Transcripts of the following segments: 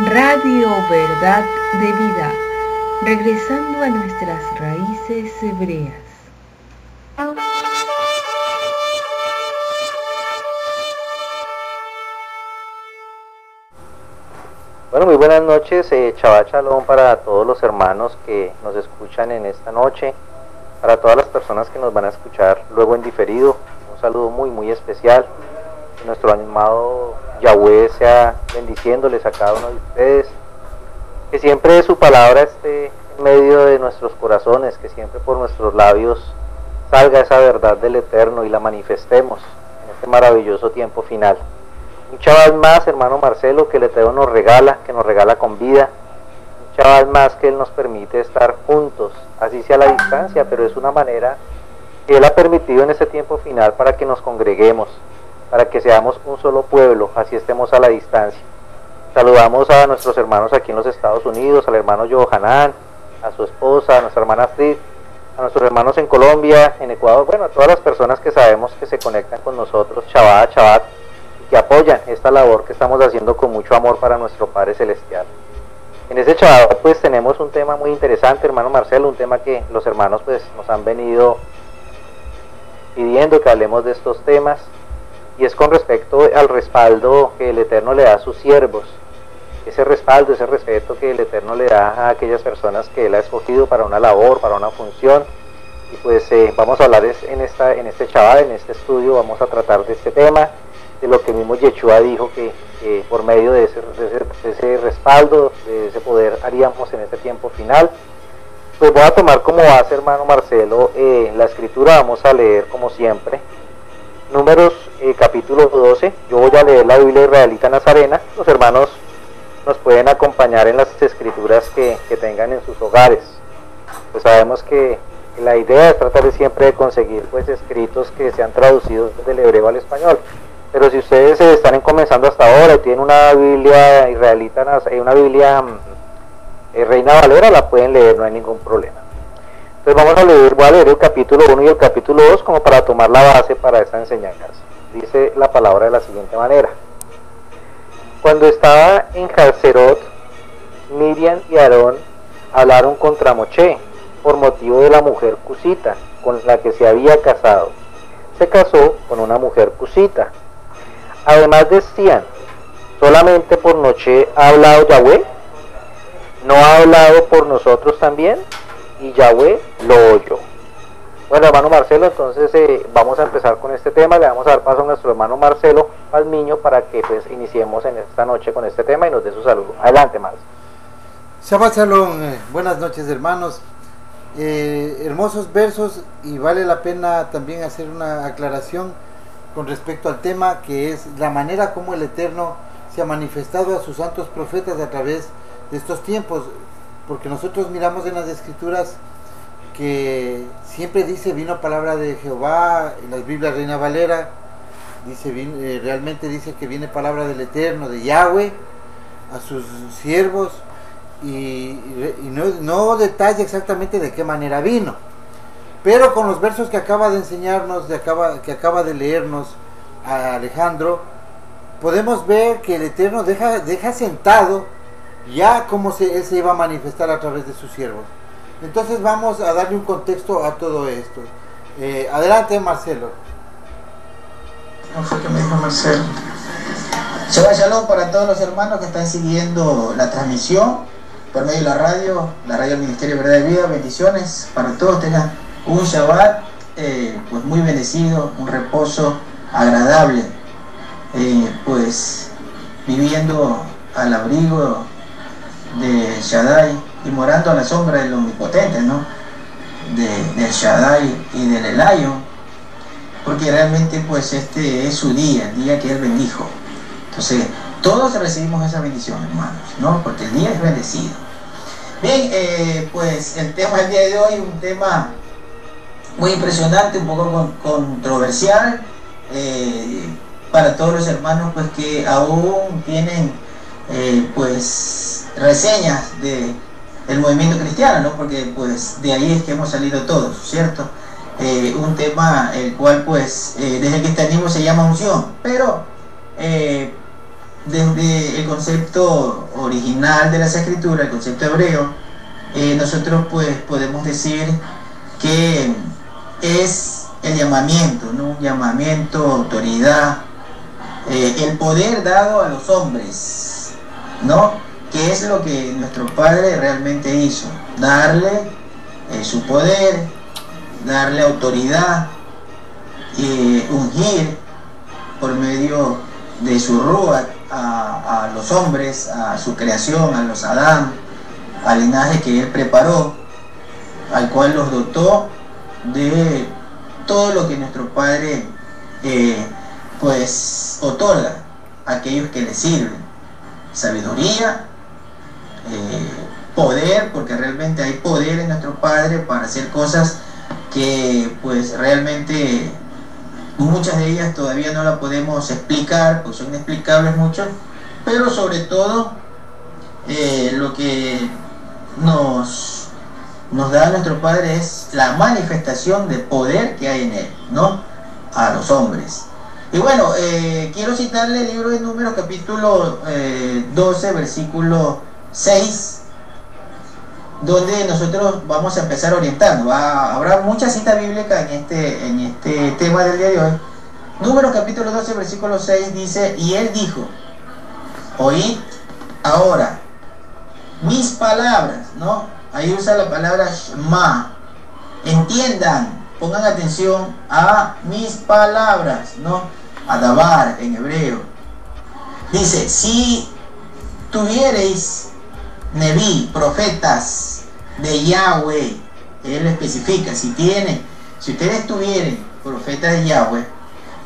Radio Verdad de Vida, regresando a nuestras raíces hebreas. Bueno, muy buenas noches, Shabbat Shalom para todos los hermanos que nos escuchan en esta noche, para todas las personas que nos van a escuchar luego en diferido. Un saludo muy especial. Que nuestro amado Yahweh sea bendiciéndoles a cada uno de ustedes, que siempre su palabra esté en medio de nuestros corazones, que siempre por nuestros labios salga esa verdad del Eterno y la manifestemos en este maravilloso tiempo final. Un chaval más, hermano Marcelo, que el Eterno nos regala, que nos regala con vida. Un chaval más que Él nos permite estar juntos, así sea a la distancia, pero es una manera que Él ha permitido en este tiempo final para que nos congreguemos, para que seamos un solo pueblo, así estemos a la distancia. Saludamos a nuestros hermanos aquí en los Estados Unidos, al hermano Johanan, a su esposa, a nuestra hermana Astrid, a nuestros hermanos en Colombia, en Ecuador, bueno, a todas las personas que sabemos que se conectan con nosotros, Shabbat, que apoyan esta labor que estamos haciendo con mucho amor para nuestro Padre Celestial. En ese Shabbat pues tenemos un tema muy interesante, hermano Marcelo, un tema que los hermanos pues nos han venido pidiendo que hablemos de estos temas, y es con respecto al respaldo que el Eterno le da a sus siervos, ese respaldo, ese respeto que el Eterno le da a aquellas personas que Él ha escogido para una labor, para una función. Y pues vamos a hablar en este Shabbat, en este estudio, vamos a tratar de este tema, de lo que mismo Yeshua dijo que por medio de ese respaldo, de ese poder haríamos en este tiempo final. Pues voy a tomar como base, hermano Marcelo, la escritura. Vamos a leer como siempre Números capítulo 12. Yo voy a leer la Biblia Israelita Nazarena. Los hermanos nos pueden acompañar en las escrituras que tengan en sus hogares. Pues sabemos que la idea es tratar de siempre de conseguir pues escritos que sean traducidos del hebreo al español. Pero si ustedes están comenzando hasta ahora y tienen una Biblia israelita, una Biblia Reina Valera, la pueden leer, no hay ningún problema. Entonces voy a leer el capítulo 1 y el capítulo 2 como para tomar la base para esta enseñanza. Dice la palabra de la siguiente manera: Cuando estaba en Haserot, Miriam y Aarón hablaron contra Moshe por motivo de la mujer cusita con la que se había casado. Se casó con una mujer cusita. Además decían: ¿solamente por Moshe ha hablado Yahweh? ¿No ha hablado por nosotros también? Y Yahweh lo oyó. Bueno, hermano Marcelo, entonces vamos a empezar con este tema. Le vamos a dar paso a nuestro hermano Marcelo Palmiño para que pues iniciemos en esta noche con este tema y nos dé su saludo. Adelante, Marcelo. Shabbat Shalom, buenas noches, hermanos. Hermosos versos, y vale la pena también hacer una aclaración con respecto al tema, que es la manera como el Eterno se ha manifestado a sus santos profetas a través de estos tiempos, porque nosotros miramos en las escrituras que siempre dice vino palabra de Jehová. En las Biblias Reina Valera dice realmente dice que viene palabra del Eterno, de Yahweh, a sus siervos, y no detalla exactamente de qué manera vino, pero con los versos que acaba de enseñarnos, que acaba de leernos a Alejandro, podemos ver que el Eterno deja sentado ya cómo Él se iba a manifestar a través de sus siervos. Entonces vamos a darle un contexto a todo esto. Adelante, Marcelo. No fue que me dijo Marcelo. Shabbat Shalom para todos los hermanos que están siguiendo la transmisión por medio de la radio del Ministerio de Verdad de Vida. Bendiciones para todos, tengan un Shabbat pues muy bendecido, un reposo agradable, pues viviendo al abrigo de Shaddai y morando a la sombra del Omnipotente, ¿no? De Shaddai y del Elayo, porque realmente pues este es su día, el día que Él bendijo. Entonces todos recibimos esa bendición, hermanos, ¿no? Porque el día es bendecido. Bien, pues el tema del día de hoy es un tema muy impresionante, un poco controversial, para todos los hermanos pues que aún tienen pues reseñas del movimiento cristiano, ¿no? Porque pues de ahí es que hemos salido todos, ¿cierto? Un tema el cual pues desde el cristianismo se llama unción, pero desde el concepto o original de las escrituras, el concepto hebreo, nosotros pues podemos decir que es el llamamiento, ¿no? Un llamamiento, autoridad, el poder dado a los hombres, ¿no? Que es lo que nuestro Padre realmente hizo, darle su poder, darle autoridad, ungir por medio de su Ruach a los hombres, a su creación, a los Adán, al linaje que Él preparó, al cual los dotó de todo lo que nuestro Padre pues otorga a aquellos que le sirven: sabiduría, poder, porque realmente hay poder en nuestro Padre para hacer cosas que pues realmente muchas de ellas todavía no las podemos explicar, pues son inexplicables muchos, pero sobre todo lo que nos da nuestro Padre es la manifestación de poder que hay en Él, ¿no? A los hombres. Y bueno, quiero citarle el libro de Números, capítulo 12, versículo 6, donde nosotros vamos a empezar a orientarnos. Habrá mucha cita bíblica en este tema del día de hoy. Números capítulo 12, versículo 6 dice: y Él dijo, oíd ahora mis palabras, ¿no? Ahí usa la palabra Shema. Entiendan, pongan atención a mis palabras, ¿no? Adabar en hebreo. Dice: si tuviereis Neví, profetas de Yahweh, Él especifica, si ustedes tuvieran profetas de Yahweh,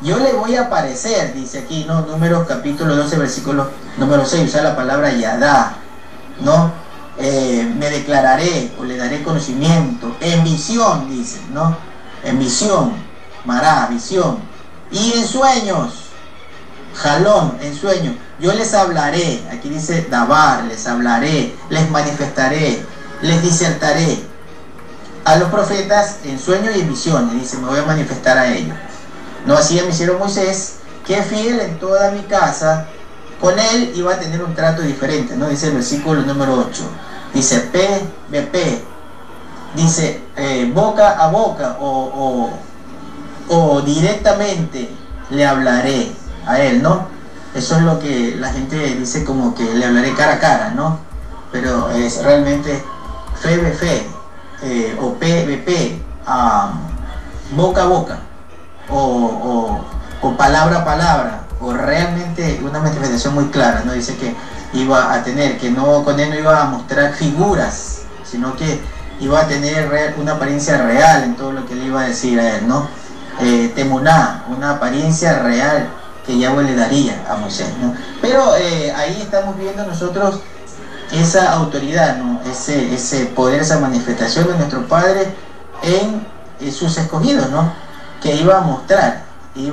yo le voy a aparecer, dice aquí, ¿no? Números capítulo 12, versículo número 6, usa la palabra Yadá, ¿no? Me declararé o le daré conocimiento, en visión, dice, ¿no? En visión, Mará, visión, y en sueños, Jalón, en sueños, yo les hablaré, aquí dice Dabar, les hablaré, les manifestaré, les disertaré a los profetas en sueños y en visiones, dice, me voy a manifestar a ellos. No así me hicieron Moisés, que fiel en toda mi casa, con él iba a tener un trato diferente, ¿no? Dice el versículo número 8, dice PBP, dice boca a boca o directamente le hablaré a él, ¿no? Eso es lo que la gente dice, como que le hablaré cara a cara, ¿no? Pero es realmente fe o PBP, boca a boca o palabra a palabra, o realmente una manifestación muy clara, ¿no? Dice que iba a tener, que no, con él no iba a mostrar figuras, sino que iba a tener una apariencia real en todo lo que le iba a decir a él, ¿no? Temuná, una apariencia real que Yahweh le daría a Moisés, ¿no? Pero ahí estamos viendo nosotros esa autoridad, ¿no? Ese poder, esa manifestación de nuestro Padre en sus escogidos, ¿no? Que iba a mostrar, y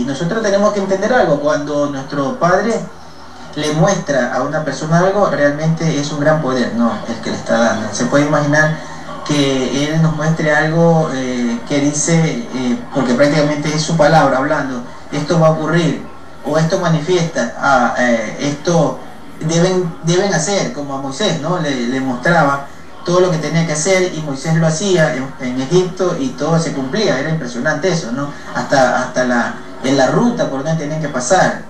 nosotros tenemos que entender algo: cuando nuestro Padre le muestra a una persona algo, realmente es un gran poder, ¿no? El que le está dando. Se puede imaginar que Él nos muestre algo que dice, porque prácticamente es su palabra hablando, esto va a ocurrir, o esto manifiesta, esto deben hacer, como a Moisés, ¿no? Le mostraba todo lo que tenía que hacer, y Moisés lo hacía en Egipto y todo se cumplía. Era impresionante eso, ¿no? Hasta en la ruta por donde tenían que pasar,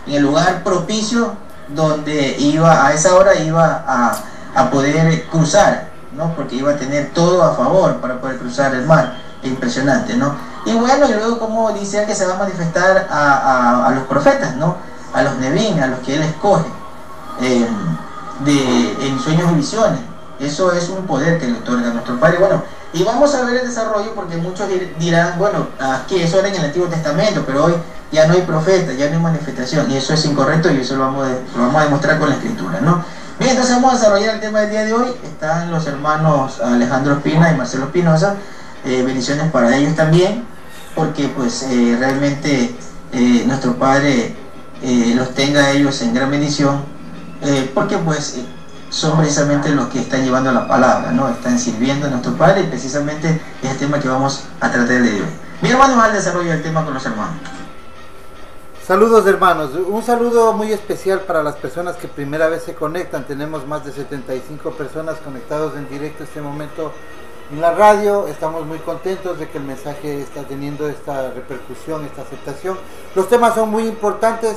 en el lugar propicio donde a esa hora iba a poder cruzar, ¿no? Porque iba a tener todo a favor para poder cruzar el mar. Impresionante, ¿no? Y bueno, y luego, como dice, que se va a manifestar a los profetas, ¿no? A los Nevín, a los que Él escoge, en sueños y visiones. Eso es un poder que le otorga a nuestro Padre. Bueno, y vamos a ver el desarrollo, porque muchos dirán, bueno, que eso era en el Antiguo Testamento, pero hoy ya no hay profeta, ya no hay manifestación, y eso es incorrecto, y eso lo vamos a demostrar con la Escritura, ¿no? Bien, entonces vamos a desarrollar el tema del día de hoy. Están los hermanos Alejandro Espina y Marcelo Espinosa, bendiciones para ellos también, porque pues realmente nuestro Padre los tenga a ellos en gran bendición, porque pues son precisamente los que están llevando la palabra, ¿no? Están sirviendo a nuestro Padre, y precisamente es el tema que vamos a tratar de hoy. Mi hermano va al desarrollo del tema con los hermanos. Saludos hermanos, un saludo muy especial para las personas que primera vez se conectan. Tenemos más de 75 personas conectados en directo en este momento en la radio. Estamos muy contentos de que el mensaje está teniendo esta repercusión, esta aceptación. Los temas son muy importantes.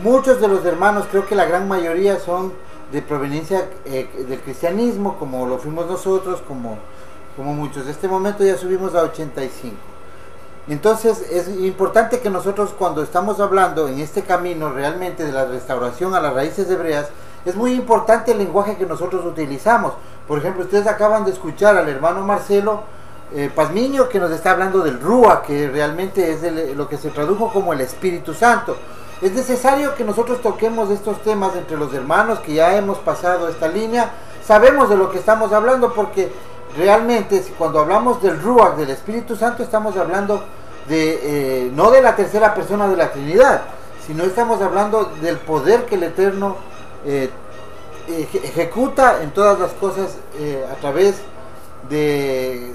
Muchos de los hermanos, creo que la gran mayoría, son de proveniencia del cristianismo, como lo fuimos nosotros, como muchos. En este momento ya subimos a 85. Entonces es importante que nosotros, cuando estamos hablando en este camino realmente de la restauración a las raíces hebreas, es muy importante el lenguaje que nosotros utilizamos. Por ejemplo, ustedes acaban de escuchar al hermano Marcelo Pazmiño, que nos está hablando del Rúa, que realmente es lo que se tradujo como el Espíritu Santo. Es necesario que nosotros toquemos estos temas entre los hermanos que ya hemos pasado esta línea. Sabemos de lo que estamos hablando, porque realmente cuando hablamos del Ruach, del Espíritu Santo, estamos hablando de no de la tercera persona de la Trinidad, sino estamos hablando del poder que el Eterno ejecuta en todas las cosas a través de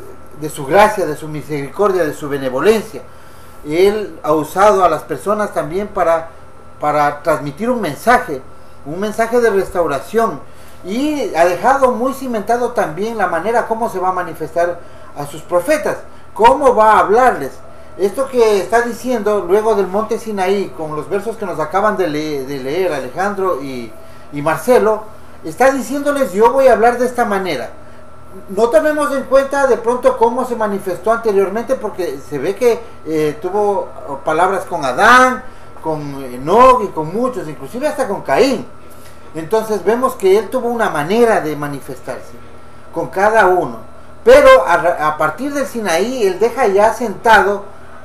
su gracia, de su misericordia, de su benevolencia. Él ha usado a las personas también para transmitir un mensaje de restauración. Y ha dejado muy cimentado también la manera como se va a manifestar a sus profetas, cómo va a hablarles. Esto que está diciendo luego del monte Sinaí, con los versos que nos acaban de leer Alejandro y Marcelo, está diciéndoles: yo voy a hablar de esta manera. No tomemos en cuenta de pronto cómo se manifestó anteriormente, porque se ve que tuvo palabras con Adán, con Enoc y con muchos, inclusive hasta con Caín. Entonces vemos que él tuvo una manera de manifestarse con cada uno, pero a partir del Sinaí él deja ya sentado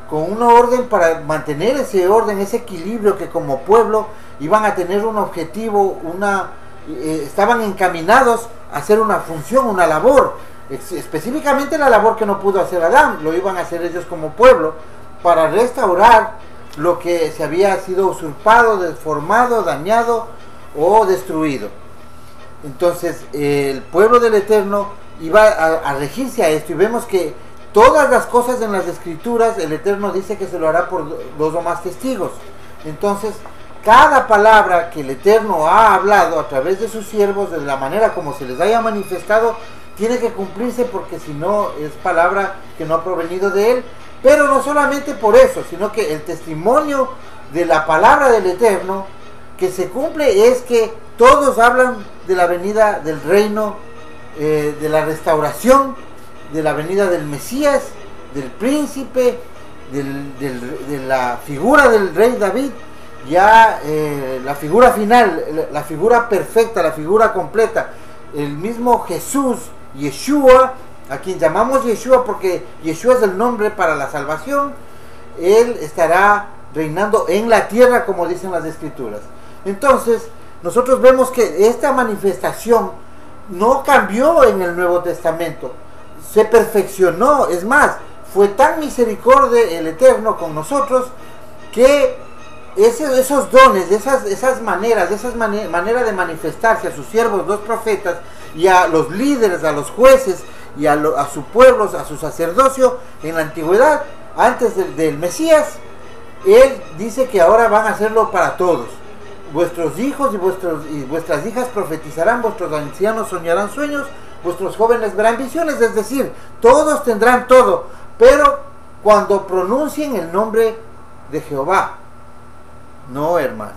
con una orden para mantener ese orden, ese equilibrio, que como pueblo iban a tener un objetivo, estaban encaminados a hacer una función, una labor, específicamente la labor que no pudo hacer Adán, lo iban a hacer ellos como pueblo, para restaurar lo que se había sido usurpado, deformado, dañado o destruido. Entonces el pueblo del Eterno iba a regirse a esto, y vemos que todas las cosas en las Escrituras el Eterno dice que se lo hará por 2 o más testigos. Entonces cada palabra que el Eterno ha hablado a través de sus siervos, de la manera como se les haya manifestado, tiene que cumplirse, porque si no es palabra que no ha provenido de él. Pero no solamente por eso, sino que el testimonio de la palabra del Eterno que se cumple es que todos hablan de la venida del reino, de la restauración, de la venida del Mesías, del príncipe, de la figura del rey David, ya la figura final, la figura perfecta, la figura completa, el mismo Jesús, Yeshua, a quien llamamos Yeshua porque Yeshua es el nombre para la salvación. Él estará reinando en la tierra, como dicen las Escrituras. Entonces nosotros vemos que esta manifestación no cambió en el Nuevo Testamento, se perfeccionó. Es más, fue tan misericordia el Eterno con nosotros, que esos dones, esas maneras de manifestarse a sus siervos, los profetas, y a los líderes, a los jueces, y a su pueblo, a su sacerdocio en la antigüedad, antes del Mesías, él dice que ahora van a hacerlo para todos. Vuestros hijos y vuestras hijas profetizarán, vuestros ancianos soñarán sueños, vuestros jóvenes verán visiones. Es decir, todos tendrán todo, pero cuando pronuncien el nombre de Jehová. No, hermanos,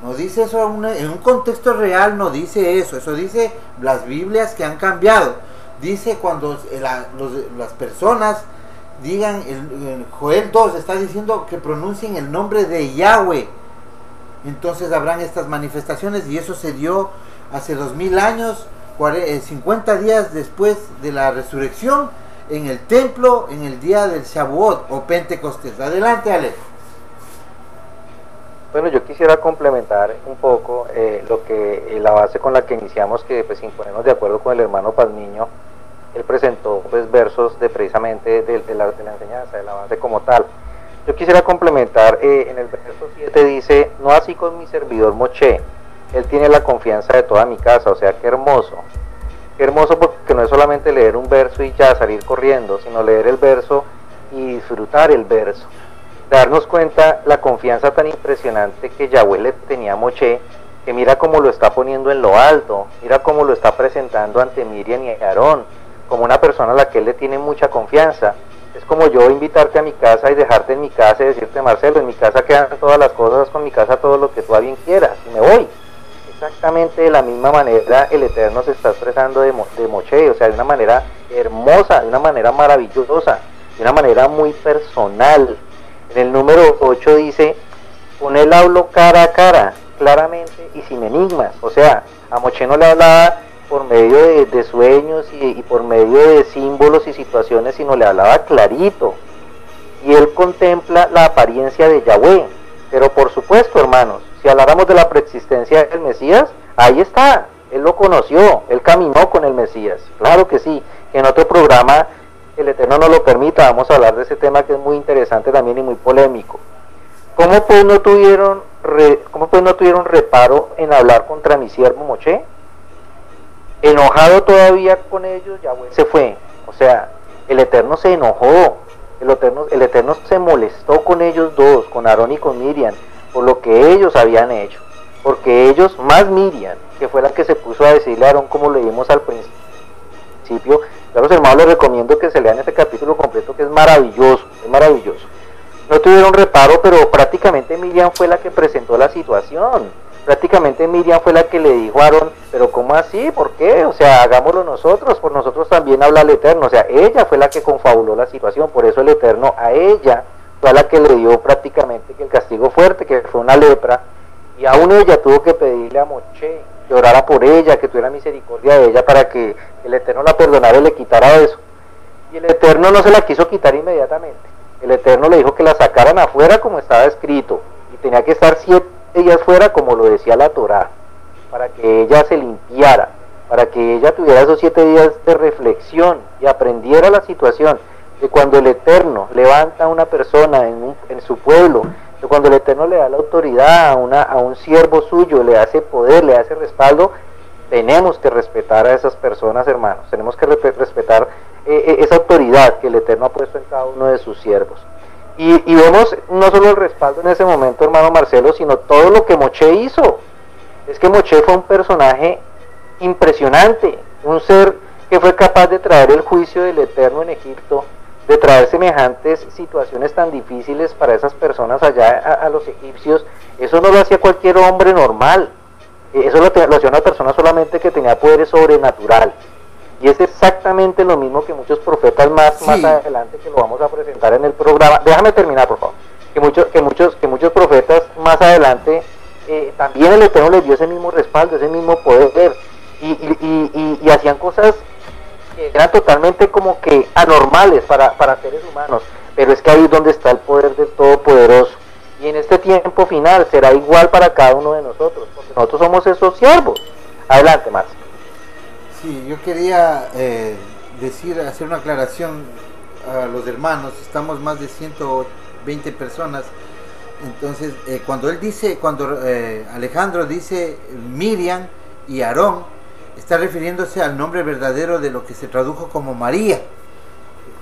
no dice eso en un contexto real, no dice eso. Eso dice las Biblias que han cambiado. Dice cuando las personas digan, en Joel 2 está diciendo que pronuncien el nombre de Yahweh. Entonces habrán estas manifestaciones, y eso se dio hace 2000 años, 50 días después de la resurrección, en el templo, en el día del Shavuot o Pentecostés. Adelante, Ale. Bueno, yo quisiera complementar un poco la base con la que iniciamos, que pues sin ponernos de acuerdo con el hermano Pazmiño, él presentó pues versos precisamente de la enseñanza, de la base como tal. Yo quisiera complementar, en el verso 7 dice: no así con mi servidor Moshe, él tiene la confianza de toda mi casa. O sea, qué hermoso porque no es solamente leer un verso y ya salir corriendo, sino leer el verso y disfrutar el verso. darnos cuenta la confianza tan impresionante que Yahweh le tenía a Moshe, que mira cómo lo está poniendo en lo alto, mira cómo lo está presentando ante Miriam y Aarón, como una persona a la que él le tiene mucha confianza. Es como yo invitarte a mi casa y dejarte en mi casa y decirte: Marcelo, en mi casa quedan todas las cosas, con mi casa todo lo que tú a bien quieras, y me voy. Exactamente de la misma manera el Eterno se está expresando de Moshe, o sea, de una manera hermosa, de una manera maravillosa, de una manera muy personal. En el número 8 dice: con él hablo cara a cara, claramente y sin enigmas. O sea, a Moshe no le hablaba por medio de sueños y por medio de símbolos y situaciones, sino le hablaba clarito. Y él contempla la apariencia de Yahweh. Pero por supuesto, hermanos, si habláramos de la preexistencia del Mesías, ahí está, él lo conoció, él caminó con el Mesías, claro que sí. En otro programa, el Eterno nos lo permita, vamos a hablar de ese tema que es muy interesante también y muy polémico. ¿Cómo pues no tuvieron reparo en hablar contra mi siervo Moshe? Enojado todavía con ellos, Yahweh se fue. O sea, el Eterno se enojó, el Eterno se molestó con ellos dos, con Aarón y con Miriam, por lo que ellos habían hecho, porque ellos, más Miriam, que fue la que se puso a decirle a Aarón, como leímos al principio. A los hermanos les recomiendo que se lean este capítulo completo, que es maravilloso, es maravilloso. No tuvieron reparo, pero prácticamente Miriam fue la que presentó la situación, prácticamente Miriam fue la que le dijo a Aarón: pero ¿cómo así? ¿Por qué? O sea, hagámoslo nosotros, por nosotros también habla el Eterno. O sea, ella fue la que confabuló la situación, por eso el Eterno a ella fue a la que le dio prácticamente que el castigo fuerte, que fue una lepra, y aún ella tuvo que pedirle a Moshe que orara por ella, que tuviera misericordia de ella para que el Eterno la perdonara y le quitara eso. Y el Eterno no se la quiso quitar inmediatamente. El Eterno le dijo que la sacaran afuera como estaba escrito, y tenía que estar 7 días fuera como lo decía la Torá, para que ella se limpiara, para que ella tuviera esos 7 días de reflexión y aprendiera la situación de cuando el Eterno levanta a una persona en su pueblo, de cuando el Eterno le da la autoridad a un siervo suyo, le hace poder, le hace respaldo. Tenemos que respetar a esas personas, hermanos, tenemos que respetar esa autoridad que el Eterno ha puesto en cada uno de sus siervos. Y vemos no solo el respaldo en ese momento, hermano Marcelo, sino todo lo que Moshe hizo. Es que Moshe fue un personaje impresionante, un ser que fue capaz de traer el juicio del Eterno en Egipto, de traer semejantes situaciones tan difíciles para esas personas allá a los egipcios. Eso no lo hacía cualquier hombre normal, eso lo hacía una persona solamente que tenía poderes sobrenaturales. Y es exactamente lo mismo que muchos profetas más adelante, que lo vamos a presentar en el programa. Déjame terminar, por favor. Que muchos profetas más adelante también el Eterno les dio ese mismo respaldo, ese mismo poder, y hacían cosas que eran totalmente como que anormales para seres humanos. Pero es que ahí es donde está el poder del Todopoderoso. Y en este tiempo final será igual para cada uno de nosotros, porque nosotros somos esos siervos. Adelante, Marcio. Sí, yo quería hacer una aclaración a los hermanos. Estamos más de 120 personas. Entonces, cuando Alejandro dice Miriam y Aarón, está refiriéndose al nombre verdadero de lo que se tradujo como María.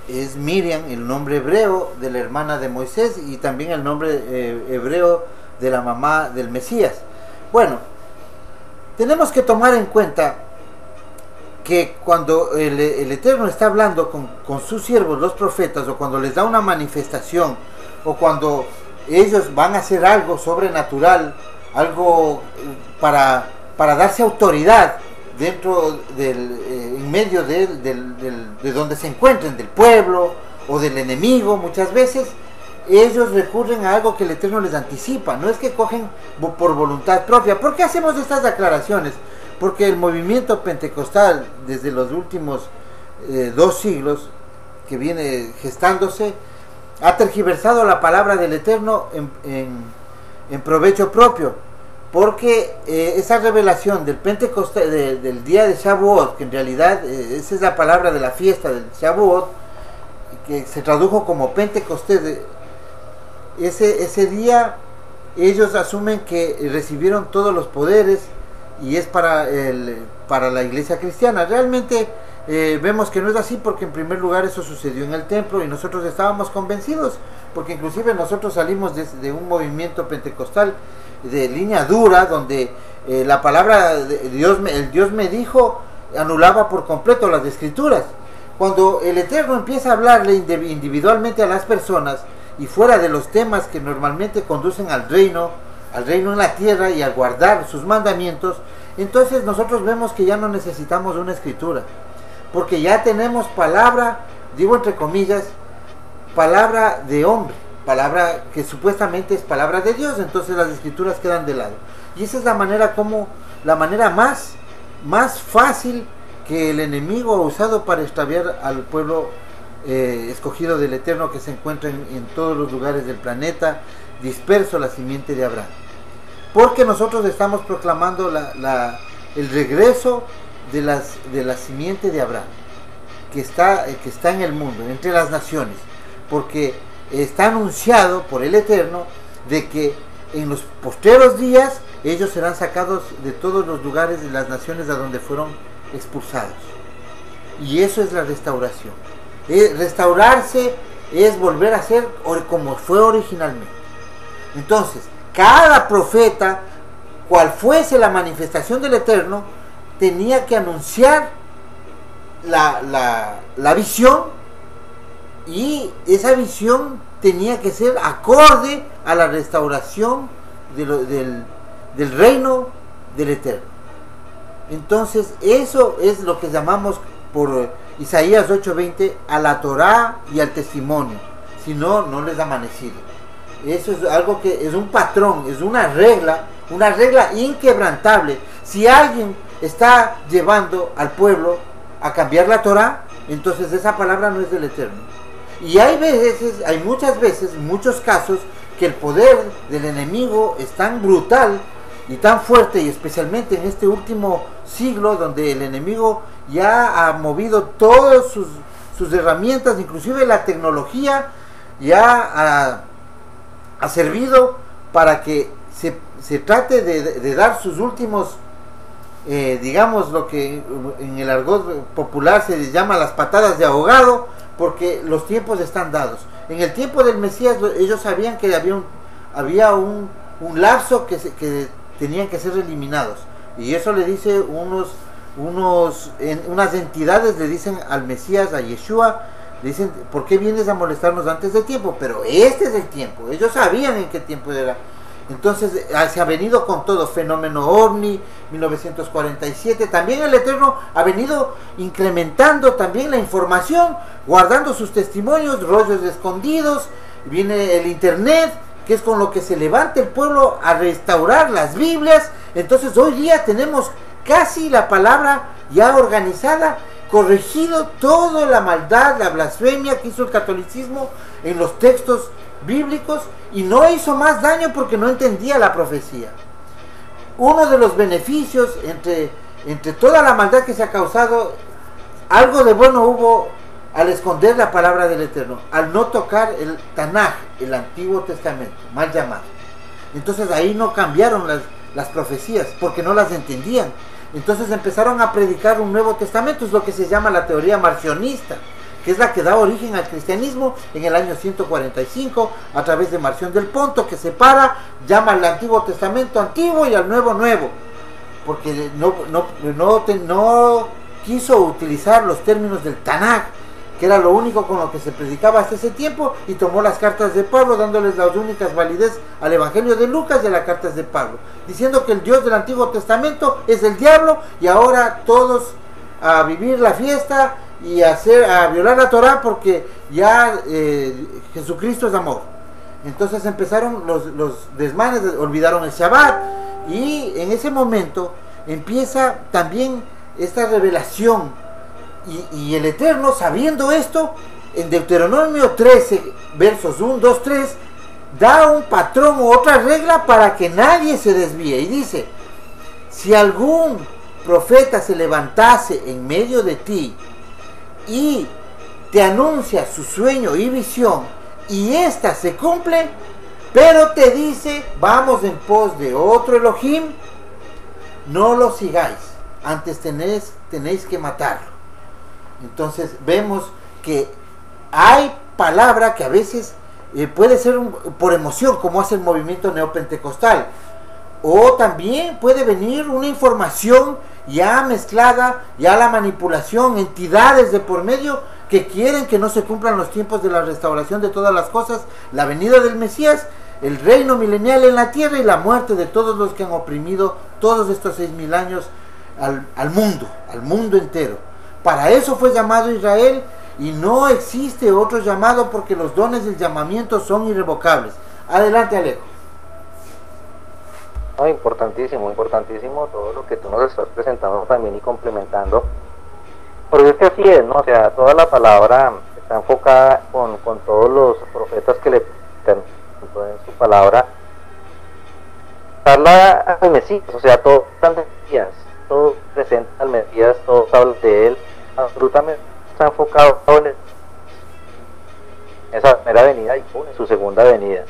Es Miriam el nombre hebreo de la hermana de Moisés, y también el nombre hebreo de la mamá del Mesías. Bueno, tenemos que tomar en cuenta que cuando el Eterno está hablando con sus siervos, los profetas, o cuando les da una manifestación, o cuando ellos van a hacer algo sobrenatural, algo para darse autoridad dentro en medio de donde se encuentren, del pueblo o del enemigo, muchas veces ellos recurren a algo que el Eterno les anticipa. No es que cogen por voluntad propia. ¿Por qué hacemos estas aclaraciones? Porque el movimiento pentecostal, desde los últimos 2 siglos que viene gestándose, ha tergiversado la palabra del Eterno en provecho propio, porque esa revelación del Pentecostés, del día de Shavuot, que en realidad esa es la palabra de la fiesta del Shavuot, que se tradujo como Pentecostés, ese día ellos asumen que recibieron todos los poderes, y es para la iglesia cristiana. Realmente vemos que no es así, porque en primer lugar eso sucedió en el templo y nosotros estábamos convencidos, porque inclusive nosotros salimos de un movimiento pentecostal de línea dura, donde la palabra de Dios, el Dios me dijo, anulaba por completo las escrituras. Cuando el Eterno empieza a hablarle individualmente a las personas y fuera de los temas que normalmente conducen al reino en la tierra y a guardar sus mandamientos, entonces nosotros vemos que ya no necesitamos una escritura, porque ya tenemos palabra, digo entre comillas, palabra de hombre, palabra que supuestamente es palabra de Dios. Entonces las escrituras quedan de lado, y esa es la manera más fácil que el enemigo ha usado para extraviar al pueblo escogido del Eterno, que se encuentra en todos los lugares del planeta, disperso, la simiente de Abraham. Porque nosotros estamos proclamando el regreso de la simiente de Abraham, que está en el mundo, entre las naciones, porque está anunciado por el Eterno de que en los postreros días ellos serán sacados de todos los lugares de las naciones a donde fueron expulsados. Y eso es la restauración. Restaurarse es volver a ser como fue originalmente. Entonces, cada profeta, cual fuese la manifestación del Eterno, tenía que anunciar la visión, y esa visión tenía que ser acorde a la restauración del reino del Eterno. Entonces eso es lo que llamamos por Isaías 8:20 a la Torá y al testimonio, si no, no les ha amanecido. Eso es algo que es un patrón, es una regla inquebrantable. Si alguien está llevando al pueblo a cambiar la Torá, entonces esa palabra no es del Eterno. Y hay muchos casos que el poder del enemigo es tan brutal y tan fuerte, y especialmente en este último siglo, donde el enemigo ya ha movido todas sus herramientas, inclusive la tecnología ya ha servido para que se trate de dar sus últimos, digamos, lo que en el argot popular se llama las patadas de ahogado, porque los tiempos están dados. En el tiempo del Mesías ellos sabían que había un lapso que tenían que ser eliminados, y eso le dice unas entidades le dicen al Mesías, a Yeshua, le dicen: ¿por qué vienes a molestarnos antes de tiempo? Pero este es el tiempo. Ellos sabían en qué tiempo era. Entonces se ha venido con todo, fenómeno ovni, 1947, también el Eterno ha venido incrementando también la información, guardando sus testimonios, rollos escondidos, viene el internet, que es con lo que se levanta el pueblo a restaurar las Biblias. Entonces hoy día tenemos casi la palabra ya organizada, corregido toda la maldad, la blasfemia que hizo el catolicismo en los textos bíblicos, y no hizo más daño porque no entendía la profecía. Uno de los beneficios entre toda la maldad que se ha causado, algo de bueno hubo al esconder la palabra del Eterno, al no tocar el Tanaj, el Antiguo Testamento, mal llamado. Entonces ahí no cambiaron las profecías porque no las entendían. Entonces empezaron a predicar un Nuevo Testamento, es lo que se llama la teoría marcionista, que es la que da origen al cristianismo en el año 145, a través de Marción del Ponto, que separa, llama al Antiguo Testamento antiguo y al Nuevo nuevo, porque no quiso utilizar los términos del Tanaj, que era lo único con lo que se predicaba hasta ese tiempo, y tomó las cartas de Pablo, dándoles las únicas validez al Evangelio de Lucas y a las cartas de Pablo, diciendo que el Dios del Antiguo Testamento es el diablo, y ahora todos a vivir la fiesta y a violar la Torá, porque ya Jesucristo es amor. Entonces empezaron los desmanes, olvidaron el Shabbat, y en ese momento empieza también esta revelación, y el Eterno, sabiendo esto, en Deuteronomio 13 versos 1, 2, 3 da un patrón u otra regla para que nadie se desvíe, y dice: si algún profeta se levantase en medio de ti y te anuncia su sueño y visión, y ésta se cumple, pero te dice: vamos en pos de otro Elohim, no lo sigáis, antes tenéis que matarlo. Entonces vemos que hay palabra que a veces puede ser por emoción, como hace el movimiento neopentecostal, o también puede venir una información ya mezclada, ya la manipulación, entidades de por medio que quieren que no se cumplan los tiempos de la restauración de todas las cosas, la venida del Mesías, el reino milenial en la tierra y la muerte de todos los que han oprimido todos estos 6000 años al mundo entero. Para eso fue llamado Israel, y no existe otro llamado, porque los dones del llamamiento son irrevocables. Adelante, Alejo. No, importantísimo todo lo que tú nos estás presentando también y complementando, porque es que así es, ¿no? O sea, toda la palabra está enfocada con todos los profetas que le en su palabra habla al Mesías, o sea, todo está al Mesías, todo presenta al Mesías, todo habla de él, absolutamente está enfocado en esa primera venida y en su segunda venida.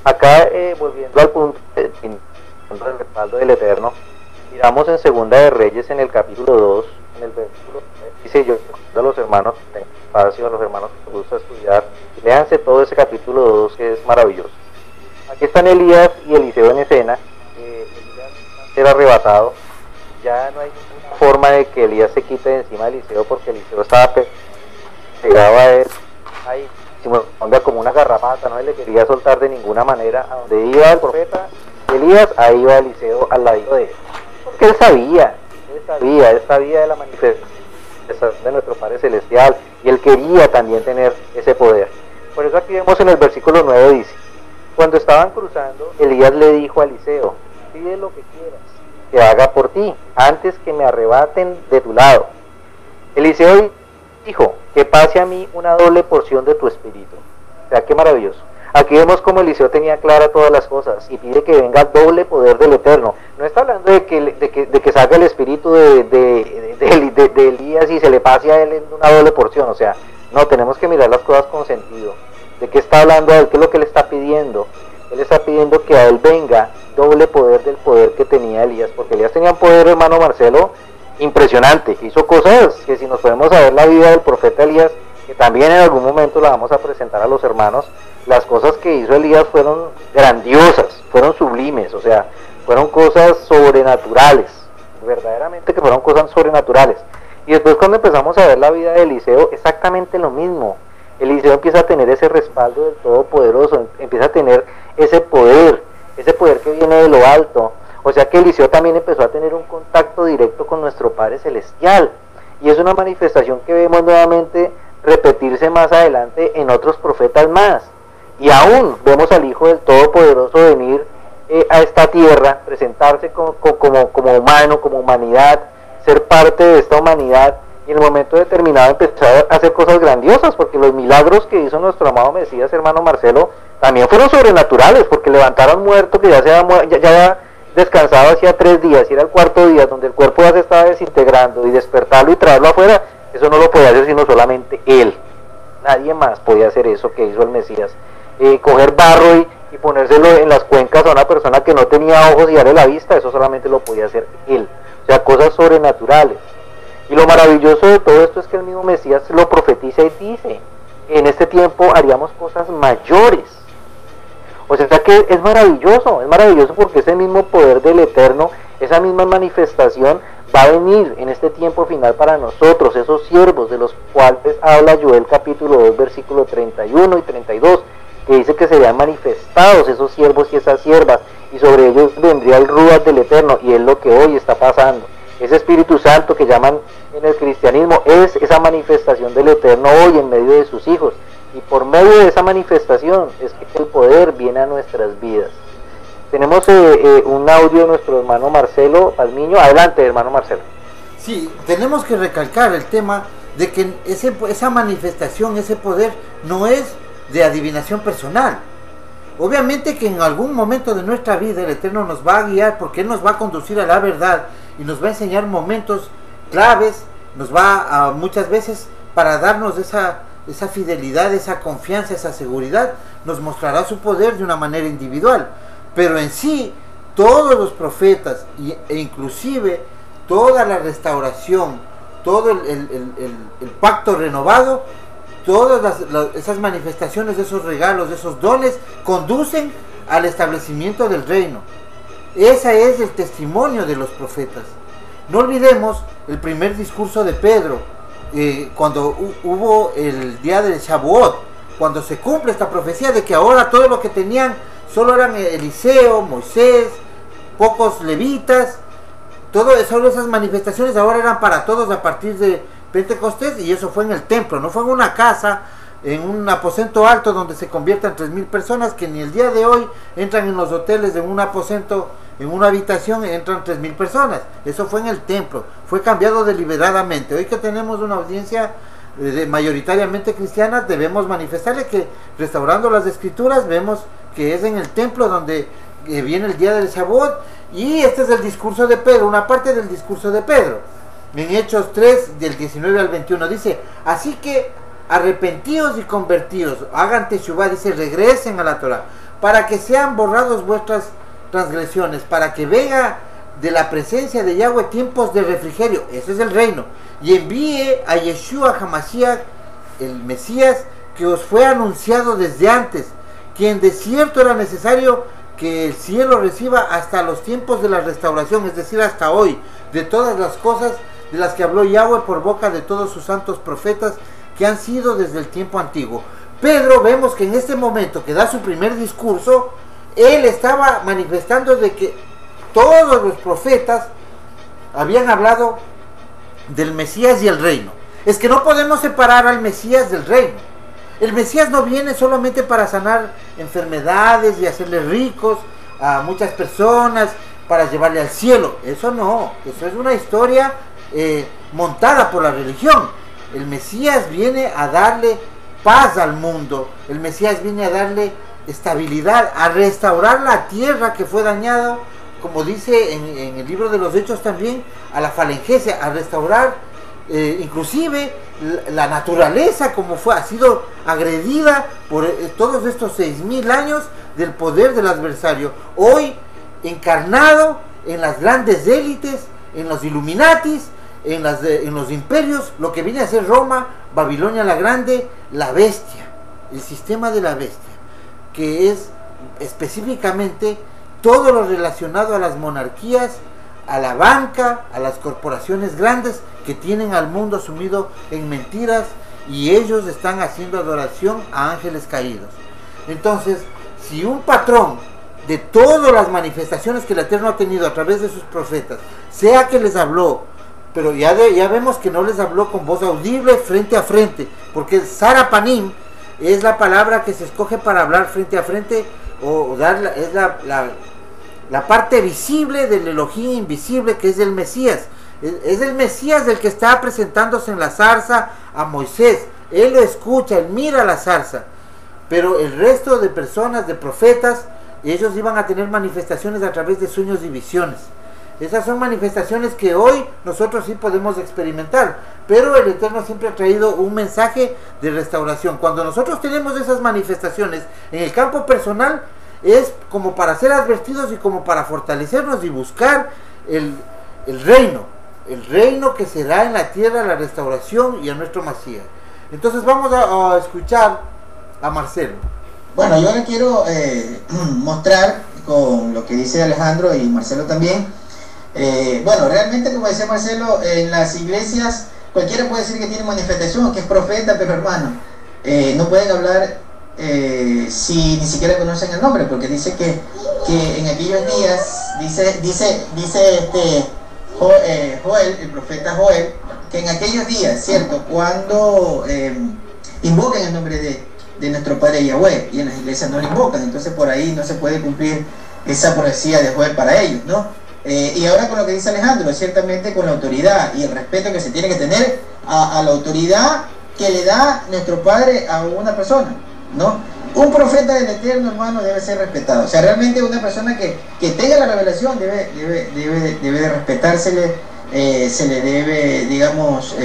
Acá, volviendo al punto del respaldo del Eterno, miramos en Segunda de Reyes, en el capítulo 2, en el versículo 3, dice: yo a los hermanos que tengan espacio, a los hermanos que les gusta estudiar, léanse todo ese capítulo 2, que es maravilloso. Aquí están Elías y Eliseo en escena. Elías era arrebatado, ya no hay ninguna forma de que Elías se quite de encima de Eliseo, porque Eliseo estaba pegado a él, ahí como una garrapata, no le quería soltar de ninguna manera. A donde iba el profeta Elías, ahí iba Eliseo al lado de él, porque él sabía de la manifestación de nuestro Padre Celestial, y él quería también tener ese poder. Por eso aquí vemos en el versículo 9, dice: cuando estaban cruzando, Elías le dijo a Eliseo: pide lo que quieras que haga por ti, antes que me arrebaten de tu lado. Eliseo dijo: que pase a mí una doble porción de tu espíritu. O sea, qué maravilloso. Aquí vemos como Eliseo tenía clara todas las cosas y pide que venga doble poder del Eterno. No está hablando de que salga el espíritu de Elías y se le pase a él en una doble porción. O sea, no, tenemos que mirar las cosas con sentido. ¿De qué está hablando a él? ¿Qué es lo que le está pidiendo? Él está pidiendo que a él venga doble poder del poder que tenía Elías, porque Elías tenía un poder, hermano Marcelo, impresionante, que hizo cosas que, si nos podemos saber la vida del profeta Elías, que también en algún momento la vamos a presentar a los hermanos, las cosas que hizo Elías fueron grandiosas, fueron sublimes, o sea, fueron cosas sobrenaturales, verdaderamente que fueron cosas sobrenaturales. Y después, cuando empezamos a ver la vida de Eliseo, exactamente lo mismo. Eliseo empieza a tener ese respaldo del Todopoderoso, empieza a tener ese poder que viene de lo alto. O sea que Eliseo también empezó a tener un contacto directo con nuestro Padre Celestial, y es una manifestación que vemos nuevamente repetirse más adelante en otros profetas más. Y aún vemos al Hijo del Todopoderoso venir a esta tierra, presentarse como humano, como humanidad, ser parte de esta humanidad, y en el momento determinado empezar a hacer cosas grandiosas, porque los milagros que hizo nuestro amado Mesías, hermano Marcelo, también fueron sobrenaturales, porque levantaron muerto que ya había descansado hacía 3 días, y era el 4º día donde el cuerpo ya se estaba desintegrando, y despertarlo y traerlo afuera, eso no lo podía hacer sino solamente él. Nadie más podía hacer eso que hizo el Mesías. Coger barro y ponérselo en las cuencas a una persona que no tenía ojos y darle la vista, eso solamente lo podía hacer él. O sea, cosas sobrenaturales. Y lo maravilloso de todo esto es que el mismo Mesías lo profetiza y dice: en este tiempo haríamos cosas mayores. O sea que es maravilloso porque ese mismo poder del Eterno, esa misma manifestación va a venir en este tiempo final para nosotros, esos siervos de los cuales habla Joel capítulo 2, versículo 31 y 32, que dice que serían manifestados esos siervos y esas siervas, y sobre ellos vendría el Ruach del Eterno, y es lo que hoy está pasando. Ese Espíritu Santo que llaman en el cristianismo es esa manifestación del Eterno hoy en medio de sus hijos, y por medio de esa manifestación es que el poder viene a nuestras vidas. Tenemos un audio de nuestro hermano Marcelo Palmiño. Adelante, hermano Marcelo. Sí, tenemos que recalcar el tema de que esa manifestación, ese poder, no es de adivinación personal. Obviamente que en algún momento de nuestra vida el Eterno nos va a guiar, porque Él nos va a conducir a la verdad y nos va a enseñar momentos claves, nos va a muchas veces, para darnos esa fidelidad, esa confianza, esa seguridad, nos mostrará su poder de una manera individual. Pero en sí, todos los profetas e inclusive toda la restauración, todo el pacto renovado, todas esas manifestaciones, esos regalos, esos dones, conducen al establecimiento del reino. Ese es el testimonio de los profetas. No olvidemos el primer discurso de Pedro, cuando hubo el día de Shavuot, cuando se cumple esta profecía de que ahora todo lo que tenían solo eran Eliseo, Moisés, pocos levitas. Todas esas manifestaciones ahora eran para todos a partir de Pentecostés, y eso fue en el templo, no fue en una casa, en un aposento alto donde se conviertan 3,000 personas, que ni el día de hoy entran en los hoteles en un aposento, en una habitación entran 3,000 personas. Eso fue en el templo, fue cambiado deliberadamente. Hoy que tenemos una audiencia mayoritariamente cristiana, debemos manifestarle que, restaurando las escrituras, vemos que es en el templo donde viene el día del Shavuot. Y este es el discurso de Pedro, una parte del discurso de Pedro. En Hechos 3, del 19 al 21, dice: así que arrepentíos y convertíos, hagan teshuvá, dice, regresen a la Torah, para que sean borrados vuestras transgresiones, para que venga de la presencia de Yahweh tiempos de refrigerio, ese es el reino, y envíe a Yeshua HaMashiach, el Mesías, que os fue anunciado desde antes, quien de cierto era necesario que el cielo reciba hasta los tiempos de la restauración, es decir, hasta hoy, de todas las cosas de las que habló Yahweh por boca de todos sus santos profetas que han sido desde el tiempo antiguo. Pedro, vemos que en este momento que da su primer discurso, él estaba manifestando de que todos los profetas habían hablado del Mesías y el reino. Es que no podemos separar al Mesías del reino. El Mesías no viene solamente para sanar enfermedades y hacerle ricos a muchas personas, para llevarle al cielo. Eso no, eso es una historia montada por la religión. El Mesías viene a darle paz al mundo. El Mesías viene a darle estabilidad, a restaurar la tierra que fue dañada, como dice en el libro de los Hechos también, a la falangesia, a restaurar inclusive la naturaleza como ha sido agredida por todos estos 6,000 años del poder del adversario, hoy encarnado en las grandes élites, en los Illuminatis, en los imperios, lo que viene a ser Roma, Babilonia la Grande, la bestia, el sistema de la bestia, que es específicamente todo lo relacionado a las monarquías, a la banca, a las corporaciones grandes que tienen al mundo sumido en mentiras, y ellos están haciendo adoración a ángeles caídos. Entonces, si un patrón de todas las manifestaciones que el Eterno ha tenido a través de sus profetas, sea que les habló, pero ya vemos que no les habló con voz audible frente a frente, porque Sarapanim es la palabra que se escoge para hablar frente a frente, o es la parte visible del Elohim invisible, que es el Mesías. Es el Mesías el que está presentándose en la zarza a Moisés. Él lo escucha, él mira la zarza. Pero el resto de personas, de profetas, ellos iban a tener manifestaciones a través de sueños y visiones. Esas son manifestaciones que hoy nosotros sí podemos experimentar, pero el Eterno siempre ha traído un mensaje de restauración. Cuando nosotros tenemos esas manifestaciones en el campo personal, es como para ser advertidos y como para fortalecernos y buscar el reino que será en la tierra, la restauración y a nuestro Mashiach. Entonces vamos a escuchar a Marcelo. Bueno, yo le quiero mostrar con lo que dice Alejandro y Marcelo también. Bueno, realmente, como decía Marcelo, en las iglesias cualquiera puede decir que tiene manifestación, que es profeta, pero hermano, no pueden hablar si ni siquiera conocen el nombre, porque dice que en aquellos días, dice Joel, el profeta Joel, que en aquellos días, ¿cierto? Cuando invocan el nombre de nuestro Padre Yahweh, y en las iglesias no lo invocan, entonces por ahí no se puede cumplir esa profecía de Joel para ellos, ¿no? Y ahora con lo que dice Alejandro, ciertamente con la autoridad y el respeto que se tiene que tener a la autoridad que le da nuestro Padre a una persona, ¿no? Un profeta del Eterno, hermano, debe ser respetado. O sea, realmente una persona que tenga la revelación debe de respetársele, se le debe, digamos,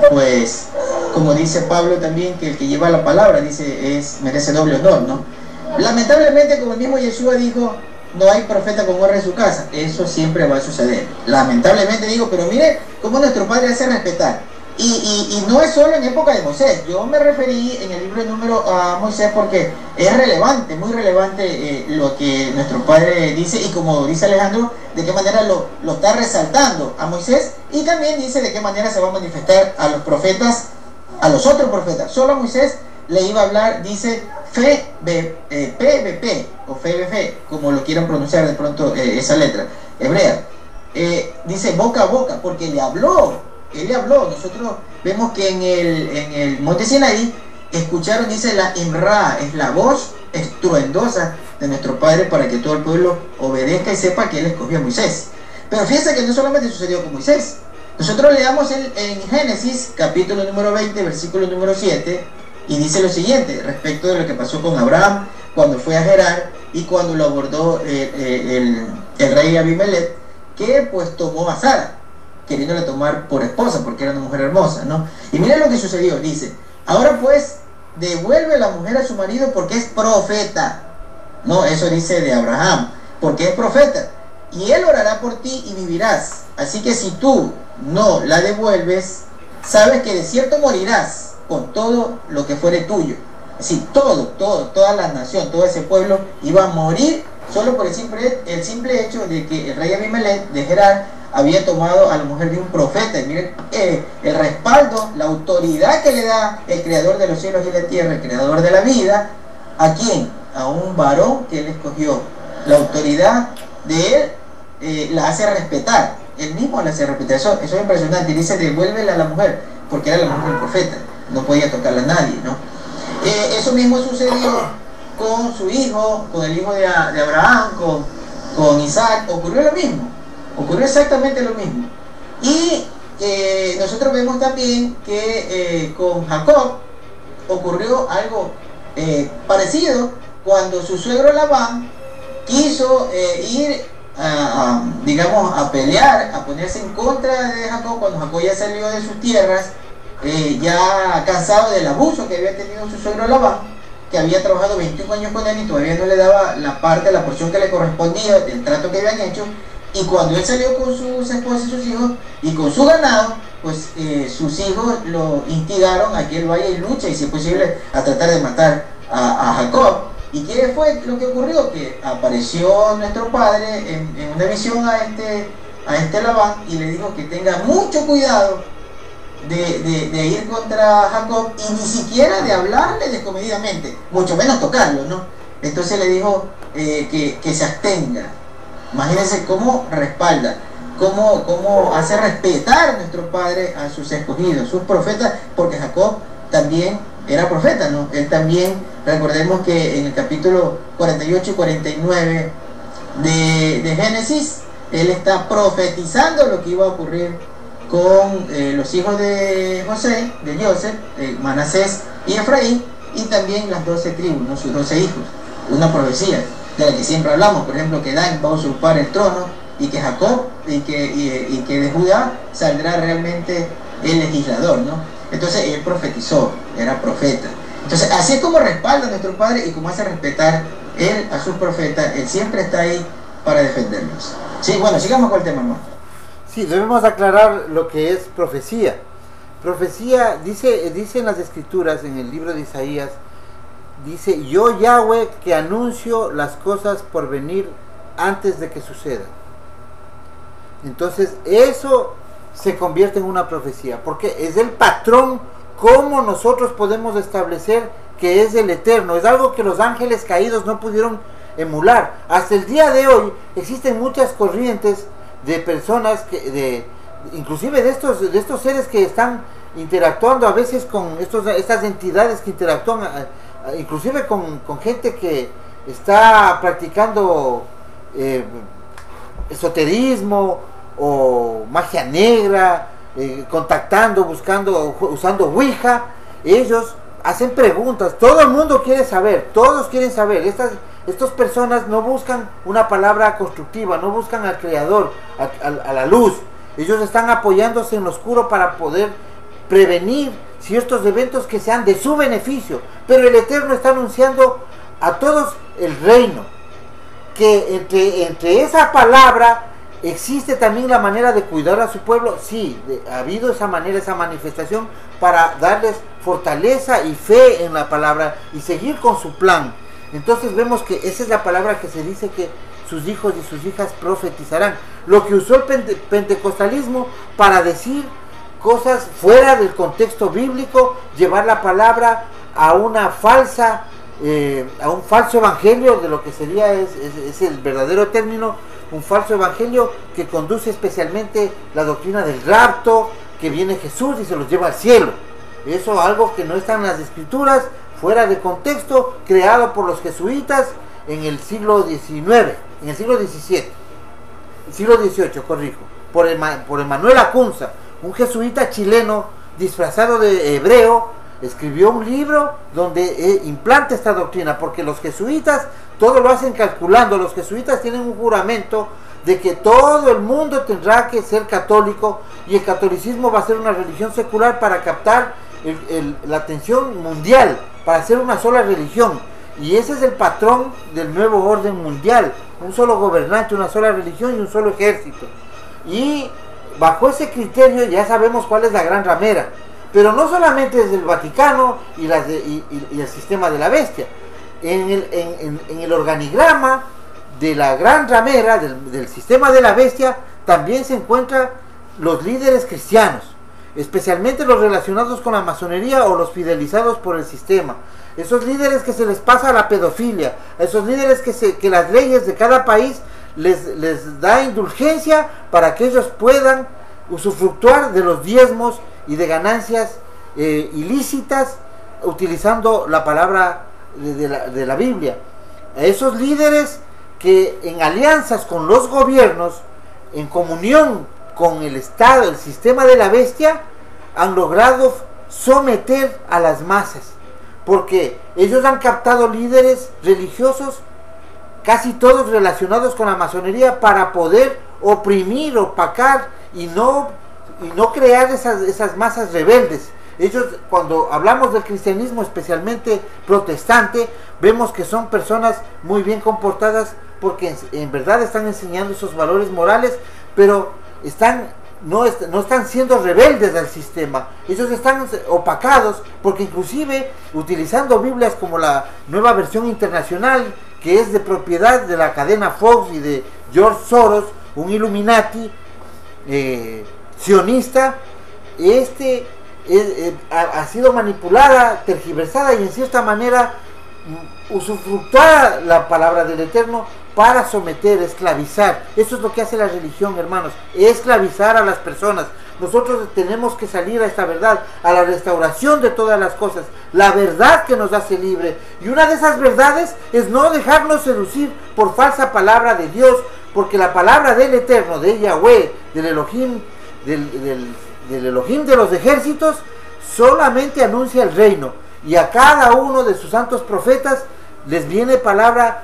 pues, como dice Pablo también, que el que lleva la palabra, dice, merece doble honor, ¿no? Lamentablemente, como el mismo Yeshua dijo, no hay profeta con honra en su casa. Eso siempre va a suceder. Lamentablemente digo, pero mire cómo nuestro Padre hace respetar. Y no es solo en época de Moisés. Yo me referí en el libro de Números a Moisés porque es relevante, muy relevante lo que nuestro Padre dice, y como dice Alejandro, de qué manera lo está resaltando a Moisés, y también dice de qué manera se va a manifestar a los profetas, a los otros profetas. Solo a Moisés le iba a hablar, dice, PBP o FBF, como lo quieran pronunciar de pronto esa letra hebrea. Dice boca a boca, porque le habló. Él le habló. Nosotros vemos que en el monte Sinaí escucharon, dice, la imra, es la voz estruendosa de nuestro Padre para que todo el pueblo obedezca y sepa que Él escogió a Moisés. Pero fíjense que no solamente sucedió con Moisés. Nosotros leamos en Génesis, capítulo número 20, versículo número 7, y dice lo siguiente, respecto de lo que pasó con Abraham, cuando fue a Gerar, y cuando lo abordó el rey Abimelech, que pues tomó a Sara, queriéndole tomar por esposa, porque era una mujer hermosa, ¿no? Y miren lo que sucedió, dice, ahora pues, devuelve la mujer a su marido porque es profeta. No, eso dice de Abraham, porque es profeta, y él orará por ti y vivirás. Así que si tú no la devuelves, sabes que de cierto morirás con todo lo que fuere tuyo. Es decir, toda la nación, todo ese pueblo iba a morir solo por el simple hecho de que el rey Abimelech de Gerar había tomado a la mujer de un profeta. Y miren el respaldo, la autoridad que le da el creador de los cielos y la tierra, el creador de la vida. ¿A quién? A un varón que él escogió. La autoridad de él la hace respetar. Él mismo la hace respetar. Eso es impresionante. Y dice, devuélvela a la mujer, porque era la mujer del profeta. No podía tocarla a nadie, ¿no? Eso mismo sucedió con su hijo, con el hijo de Abraham, con Isaac. Ocurrió lo mismo. Ocurrió exactamente lo mismo. Y nosotros vemos también que con Jacob ocurrió algo parecido cuando su suegro Labán quiso ir digamos, a pelear, a ponerse en contra de Jacob, cuando Jacob ya salió de sus tierras, ya cansado del abuso que había tenido su suegro Labán, que había trabajado 21 años con él y todavía no le daba la porción que le correspondía del trato que habían hecho. Y cuando él salió con sus esposas y sus hijos y con su ganado, pues sus hijos lo instigaron a que él vaya y luche, y si es posible a tratar de matar a Jacob. ¿Y qué fue lo que ocurrió? Que apareció nuestro Padre en una visión a este Labán y le dijo que tenga mucho cuidado de ir contra Jacob, y ni siquiera de hablarle descomedidamente, mucho menos tocarlo, ¿no? Entonces le dijo que se abstenga. Imagínense cómo respalda, cómo hace respetar nuestro Padre a sus escogidos, sus profetas, porque Jacob también era profeta, ¿no? Él también, recordemos que en el capítulo 48 y 49 de Génesis, él está profetizando lo que iba a ocurrir con los hijos de José, de Joseph, Manasés y Efraín, y también las 12 tribus, ¿no? Sus 12 hijos. Una profecía de la que siempre hablamos, por ejemplo, que Dan va a usurpar el trono, y que Jacob y que de Judá saldrá realmente el legislador, ¿no? Entonces él profetizó, era profeta. Entonces así es como respalda a nuestro Padre y como hace respetar él a sus profetas. Él siempre está ahí para defenderlos. Sí, bueno, sigamos con el tema, hermano. Sí, debemos aclarar lo que es profecía. Profecía, dice en las escrituras, en el libro de Isaías, dice, yo Yahweh que anuncio las cosas por venir antes de que sucedan. Entonces eso se convierte en una profecía, porque es el patrón como nosotros podemos establecer que es el Eterno. Es algo que los ángeles caídos no pudieron emular. Hasta el día de hoy existen muchas corrientes de personas inclusive de estos seres que están interactuando a veces con estas entidades que interactúan inclusive con gente que está practicando esoterismo o magia negra, contactando, buscando, usando Ouija. Ellos hacen preguntas, todo el mundo quiere saber, todos quieren saber. Estas personas no buscan una palabra constructiva, no buscan al Creador, a la luz. Ellos están apoyándose en lo oscuro para poder prevenir ciertos eventos que sean de su beneficio. Pero el Eterno está anunciando a todos el reino. que entre esa palabra existe también la manera de cuidar a su pueblo. Sí, ha habido esa manera, esa manifestación para darles fortaleza y fe en la palabra y seguir con su plan. Entonces vemos que esa es la palabra que se dice que sus hijos y sus hijas profetizarán. Lo que usó el pentecostalismo para decir cosas fuera del contexto bíblico, llevar la palabra a una falsa, a un falso evangelio, de lo que sería, es el verdadero término, un falso evangelio que conduce especialmente la doctrina del rapto, que viene Jesús y se los lleva al cielo. Eso es algo que no está en las escrituras, fuera de contexto, creado por los jesuitas en el siglo XIX, en el siglo XVII, siglo XVIII, corrijo, por Emanuel Acunza, un jesuita chileno disfrazado de hebreo. Escribió un libro donde implanta esta doctrina, porque los jesuitas todo lo hacen calculando. Los jesuitas tienen un juramento de que todo el mundo tendrá que ser católico, y el catolicismo va a ser una religión secular para captar la atención mundial, para hacer una sola religión. Y ese es el patrón del nuevo orden mundial: un solo gobernante, una sola religión y un solo ejército. Y bajo ese criterio ya sabemos cuál es la gran ramera. Pero no solamente desde el Vaticano y el sistema de la bestia. En el organigrama de la gran ramera, del sistema de la bestia, también se encuentran los líderes cristianos, especialmente los relacionados con la masonería o los fidelizados por el sistema. Esos líderes que se les pasa la pedofilia, esos líderes que las leyes de cada país les da indulgencia para que ellos puedan usufructuar de los diezmos y de ganancias ilícitas, utilizando la palabra de la Biblia. A esos líderes que en alianzas con los gobiernos, en comunión con el Estado, el sistema de la bestia, han logrado someter a las masas, porque ellos han captado líderes religiosos, casi todos relacionados con la masonería, para poder oprimir, opacar y no crear esas masas rebeldes. Ellos, cuando hablamos del cristianismo, especialmente protestante, vemos que son personas muy bien comportadas, porque en verdad están enseñando esos valores morales, pero no están siendo rebeldes al sistema. Ellos están opacados, porque inclusive utilizando Biblias como la Nueva Versión Internacional, que es de propiedad de la cadena Fox y de George Soros, un Illuminati sionista, ha sido manipulada, tergiversada y en cierta manera usufructuada la palabra del Eterno para someter, esclavizar. Eso es lo que hace la religión, hermanos, esclavizar a las personas. Nosotros tenemos que salir a esta verdad, a la restauración de todas las cosas, la verdad que nos hace libre. Y una de esas verdades es no dejarnos seducir por falsa palabra de Dios, porque la palabra del Eterno, de Yahweh, del Elohim, del Elohim de los ejércitos, solamente anuncia el reino, y a cada uno de sus santos profetas les viene palabra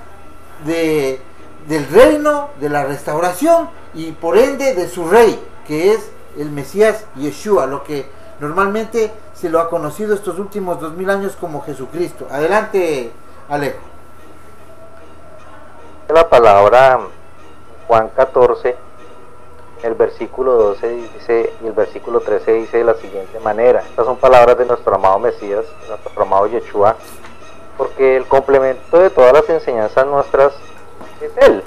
del reino, de la restauración, y por ende de su rey, que es el Mesías Yeshua, lo que normalmente se lo ha conocido estos últimos 2000 años como Jesucristo. Adelante, Alejo. La palabra Juan 14, el versículo 12 dice, y el versículo 13 dice de la siguiente manera. Estas son palabras de nuestro amado Mesías, nuestro amado Yeshua, porque el complemento de todas las enseñanzas nuestras es Él.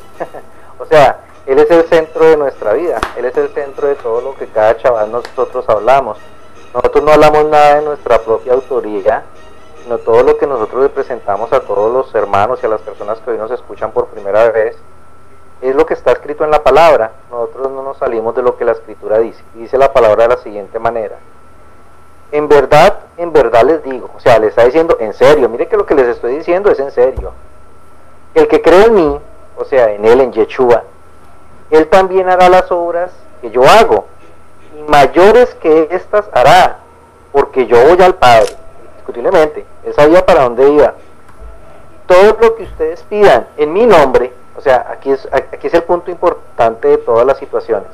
O sea, Él es el centro de nuestra vida, Él es el centro de todo lo que cada chaval nosotros hablamos. Nosotros no hablamos nada de nuestra propia autoría, sino todo lo que nosotros representamos a todos los hermanos y a las personas que hoy nos escuchan por primera vez, es lo que está escrito en la palabra. Nosotros no nos salimos de lo que la escritura dice. Dice la palabra de la siguiente manera: en verdad les digo, o sea, le está diciendo en serio, mire que lo que les estoy diciendo es en serio. El que cree en mí, o sea, en Él, en Yeshua, Él también hará las obras que yo hago, y mayores que estas hará, porque yo voy al Padre. Indiscutiblemente, Él sabía para dónde iba. Todo lo que ustedes pidan en mi nombre, o sea, aquí es el punto importante de todas las situaciones.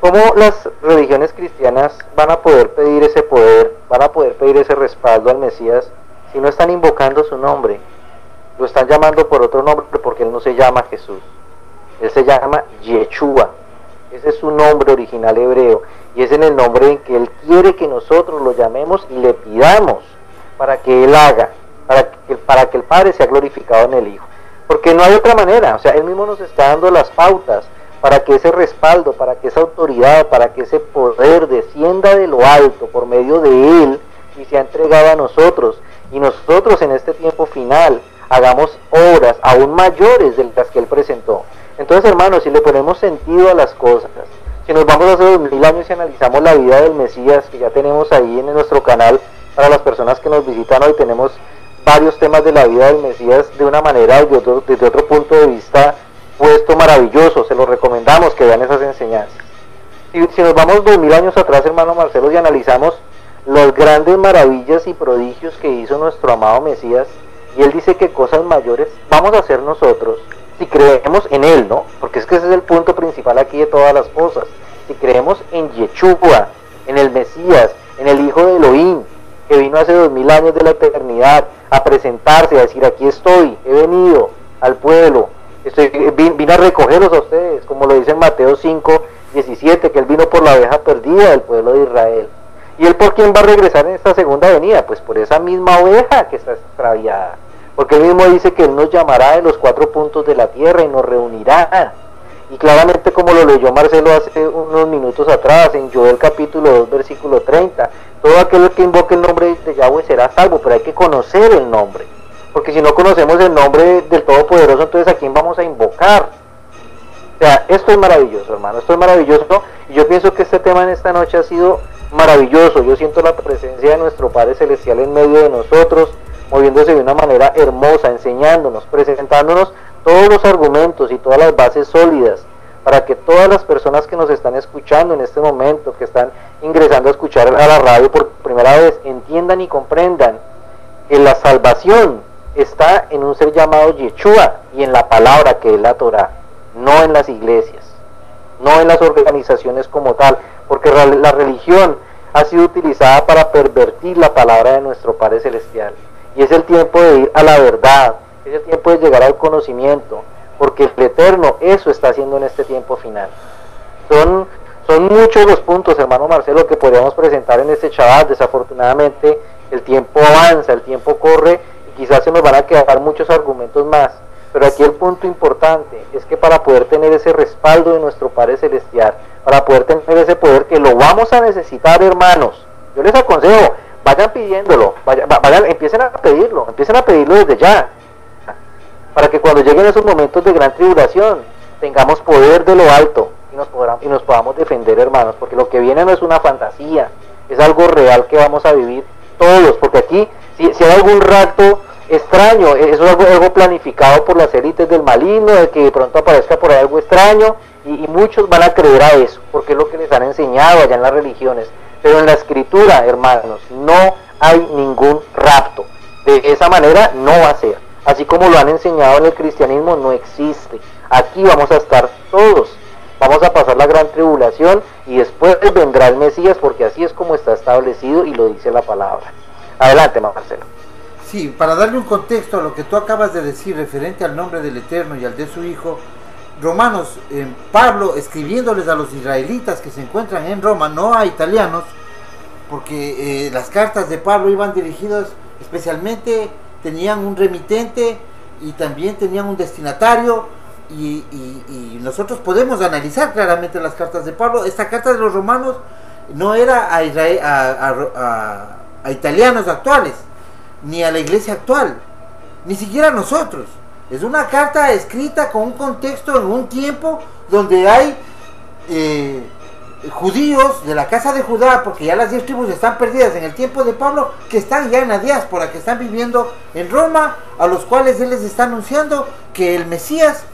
¿Cómo las religiones cristianas van a poder pedir ese poder, van a poder pedir ese respaldo al Mesías, si no están invocando su nombre? lo están llamando por otro nombre porque él no se llama Jesús, él se llama Yeshua. Ese es su nombre original hebreo, y es en el nombre en que él quiere que nosotros lo llamemos y le pidamos para que él haga, para que el Padre sea glorificado en el Hijo, porque no hay otra manera. O sea, él mismo nos está dando las pautas para que ese respaldo, para que esa autoridad, para que ese poder descienda de lo alto por medio de él y sea entregado a nosotros, y nosotros en este tiempo final hagamos obras aún mayores de las que él presentó. Entonces, hermanos, si le ponemos sentido a las cosas, si nos vamos hace 2000 años y analizamos la vida del Mesías, que ya tenemos ahí en nuestro canal, para las personas que nos visitan hoy, tenemos varios temas de la vida del Mesías de una manera, desde otro punto de vista, puesto maravilloso. Se los recomendamos que vean esas enseñanzas. Si nos vamos 2000 años atrás, hermano Marcelo, y analizamos las grandes maravillas y prodigios que hizo nuestro amado Mesías, y él dice que cosas mayores vamos a hacer nosotros, si creemos en él, ¿no? Porque es que ese es el punto principal aquí de todas las cosas. Si creemos en Yeshua, en el Mesías, en el Hijo de Elohim, que vino hace 2000 años de la eternidad a presentarse, a decir: aquí estoy, he venido al pueblo, vine a recogerlos a ustedes, como lo dice en Mateo 5:17, que él vino por la oveja perdida del pueblo de Israel. ¿Y él por quién va a regresar en esta segunda venida? Pues por esa misma oveja que está extraviada, porque él mismo dice que él nos llamará de los 4 puntos de la tierra y nos reunirá. Y claramente, como lo leyó Marcelo hace unos minutos atrás, en Joel capítulo 2, versículo 30, todo aquel que invoque el nombre de Yahweh será salvo, pero hay que conocer el nombre, porque si no conocemos el nombre del Todopoderoso, entonces ¿a quién vamos a invocar? O sea, esto es maravilloso, hermano, esto es maravilloso, y yo pienso que este tema en esta noche ha sido maravilloso. Yo siento la presencia de nuestro Padre Celestial en medio de nosotros, moviéndose de una manera hermosa, enseñándonos, presentándonos todos los argumentos y todas las bases sólidas para que todas las personas que nos están escuchando en este momento, que están ingresando a escuchar a la radio por primera vez, entiendan y comprendan que la salvación está en un ser llamado Yeshua y en la palabra que es la Torah, no en las iglesias, no en las organizaciones como tal, porque la religión ha sido utilizada para pervertir la palabra de nuestro Padre Celestial. Y es el tiempo de ir a la verdad, es el tiempo de llegar al conocimiento, porque el Eterno eso está haciendo en este tiempo final. Son muchos los puntos, hermano Marcelo, que podríamos presentar en este Shabbat. Desafortunadamente el tiempo avanza, el tiempo corre, y quizás se nos van a quedar muchos argumentos más. Pero aquí el punto importante es que para poder tener ese respaldo de nuestro Padre Celestial, para poder tener ese poder que lo vamos a necesitar, hermanos, yo les aconsejo, vayan pidiéndolo, empiecen a pedirlo desde ya, para que cuando lleguen esos momentos de gran tribulación tengamos poder de lo alto y nos podamos defender, hermanos, porque lo que viene no es una fantasía, es algo real que vamos a vivir todos, porque aquí si hay algún rapto extraño, eso es algo planificado por las élites del maligno, de que de pronto aparezca por ahí algo extraño, y muchos van a creer a eso, porque es lo que les han enseñado allá en las religiones. Pero en la escritura, hermanos, no hay ningún rapto. De esa manera no va a ser. Así como lo han enseñado en el cristianismo, no existe. Aquí vamos a estar todos. Vamos a pasar la gran tribulación y después vendrá el Mesías, porque así es como está establecido y lo dice la palabra. Adelante, Marcelo. Sí, para darle un contexto a lo que tú acabas de decir referente al nombre del Eterno y al de su Hijo, Romanos, Pablo escribiéndoles a los israelitas que se encuentran en Roma, no a italianos, porque las cartas de Pablo iban dirigidas especialmente, tenían un remitente y también tenían un destinatario, y nosotros podemos analizar claramente las cartas de Pablo. Esta carta de los romanos no era a italianos actuales, ni a la iglesia actual, ni siquiera a nosotros. Es una carta escrita con un contexto en un tiempo donde hay judíos de la casa de Judá, porque ya las 10 tribus están perdidas en el tiempo de Pablo, que están ya en la diáspora, que están viviendo en Roma, a los cuales él les está anunciando que el Mesías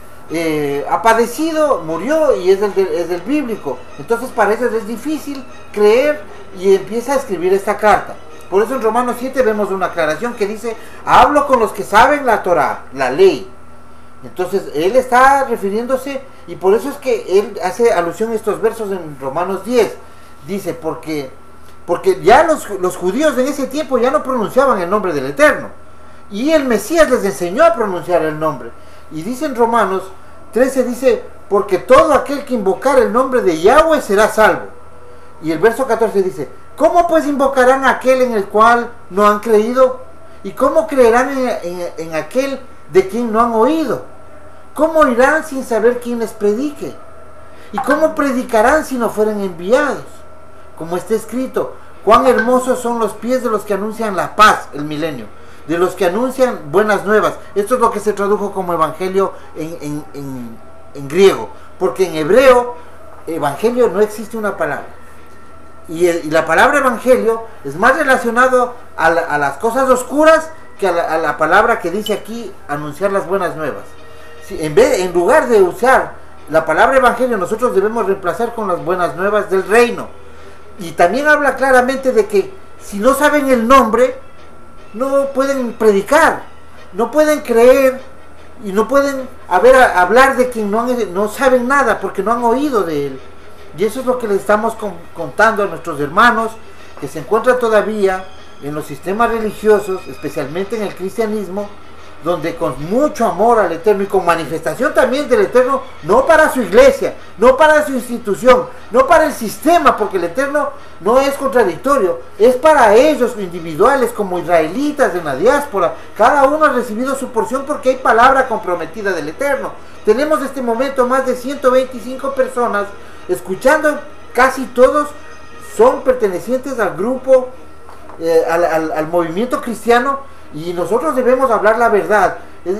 ha padecido, murió y es del bíblico. Entonces para ellos es difícil creer y empieza a escribir esta carta. Por eso en Romanos 7 vemos una aclaración que dice: hablo con los que saben la Torah, la ley. Entonces él está refiriéndose, y por eso es que él hace alusión a estos versos en Romanos 10. Dice, porque ya los judíos en ese tiempo ya no pronunciaban el nombre del Eterno. y el Mesías les enseñó a pronunciar el nombre. Y dice en Romanos 13, dice, porque todo aquel que invocar el nombre de Yahweh será salvo. Y el verso 14 dice, ¿cómo pues invocarán a aquel en el cual no han creído? ¿Y cómo creerán en aquel de quien no han oído? ¿Cómo irán sin saber quién les predique? ¿Y cómo predicarán si no fueren enviados? Como está escrito, cuán hermosos son los pies de los que anuncian la paz, el milenio, de los que anuncian buenas nuevas. Esto es lo que se tradujo como evangelio en griego, porque en hebreo evangelio no existe una palabra, y la palabra evangelio es más relacionado a las cosas oscuras que a la palabra que dice aquí anunciar las buenas nuevas. Si, en lugar de usar la palabra evangelio, nosotros debemos reemplazar con las buenas nuevas del reino. Y también habla claramente de que si no saben el nombre, no pueden predicar, no pueden creer y no pueden hablar de quien no saben nada porque no han oído de él. Y eso es lo que le estamos contando a nuestros hermanos que se encuentran todavía en los sistemas religiosos, especialmente en el cristianismo, donde con mucho amor al Eterno y con manifestación también del Eterno, no para su iglesia, no para su institución, no para el sistema, porque el Eterno no es contradictorio, es para ellos individuales como israelitas en la diáspora. Cada uno ha recibido su porción porque hay palabra comprometida del Eterno. Tenemos en este momento más de 125 personas escuchando, casi todos son pertenecientes al grupo, al movimiento cristiano, y nosotros debemos hablar la verdad,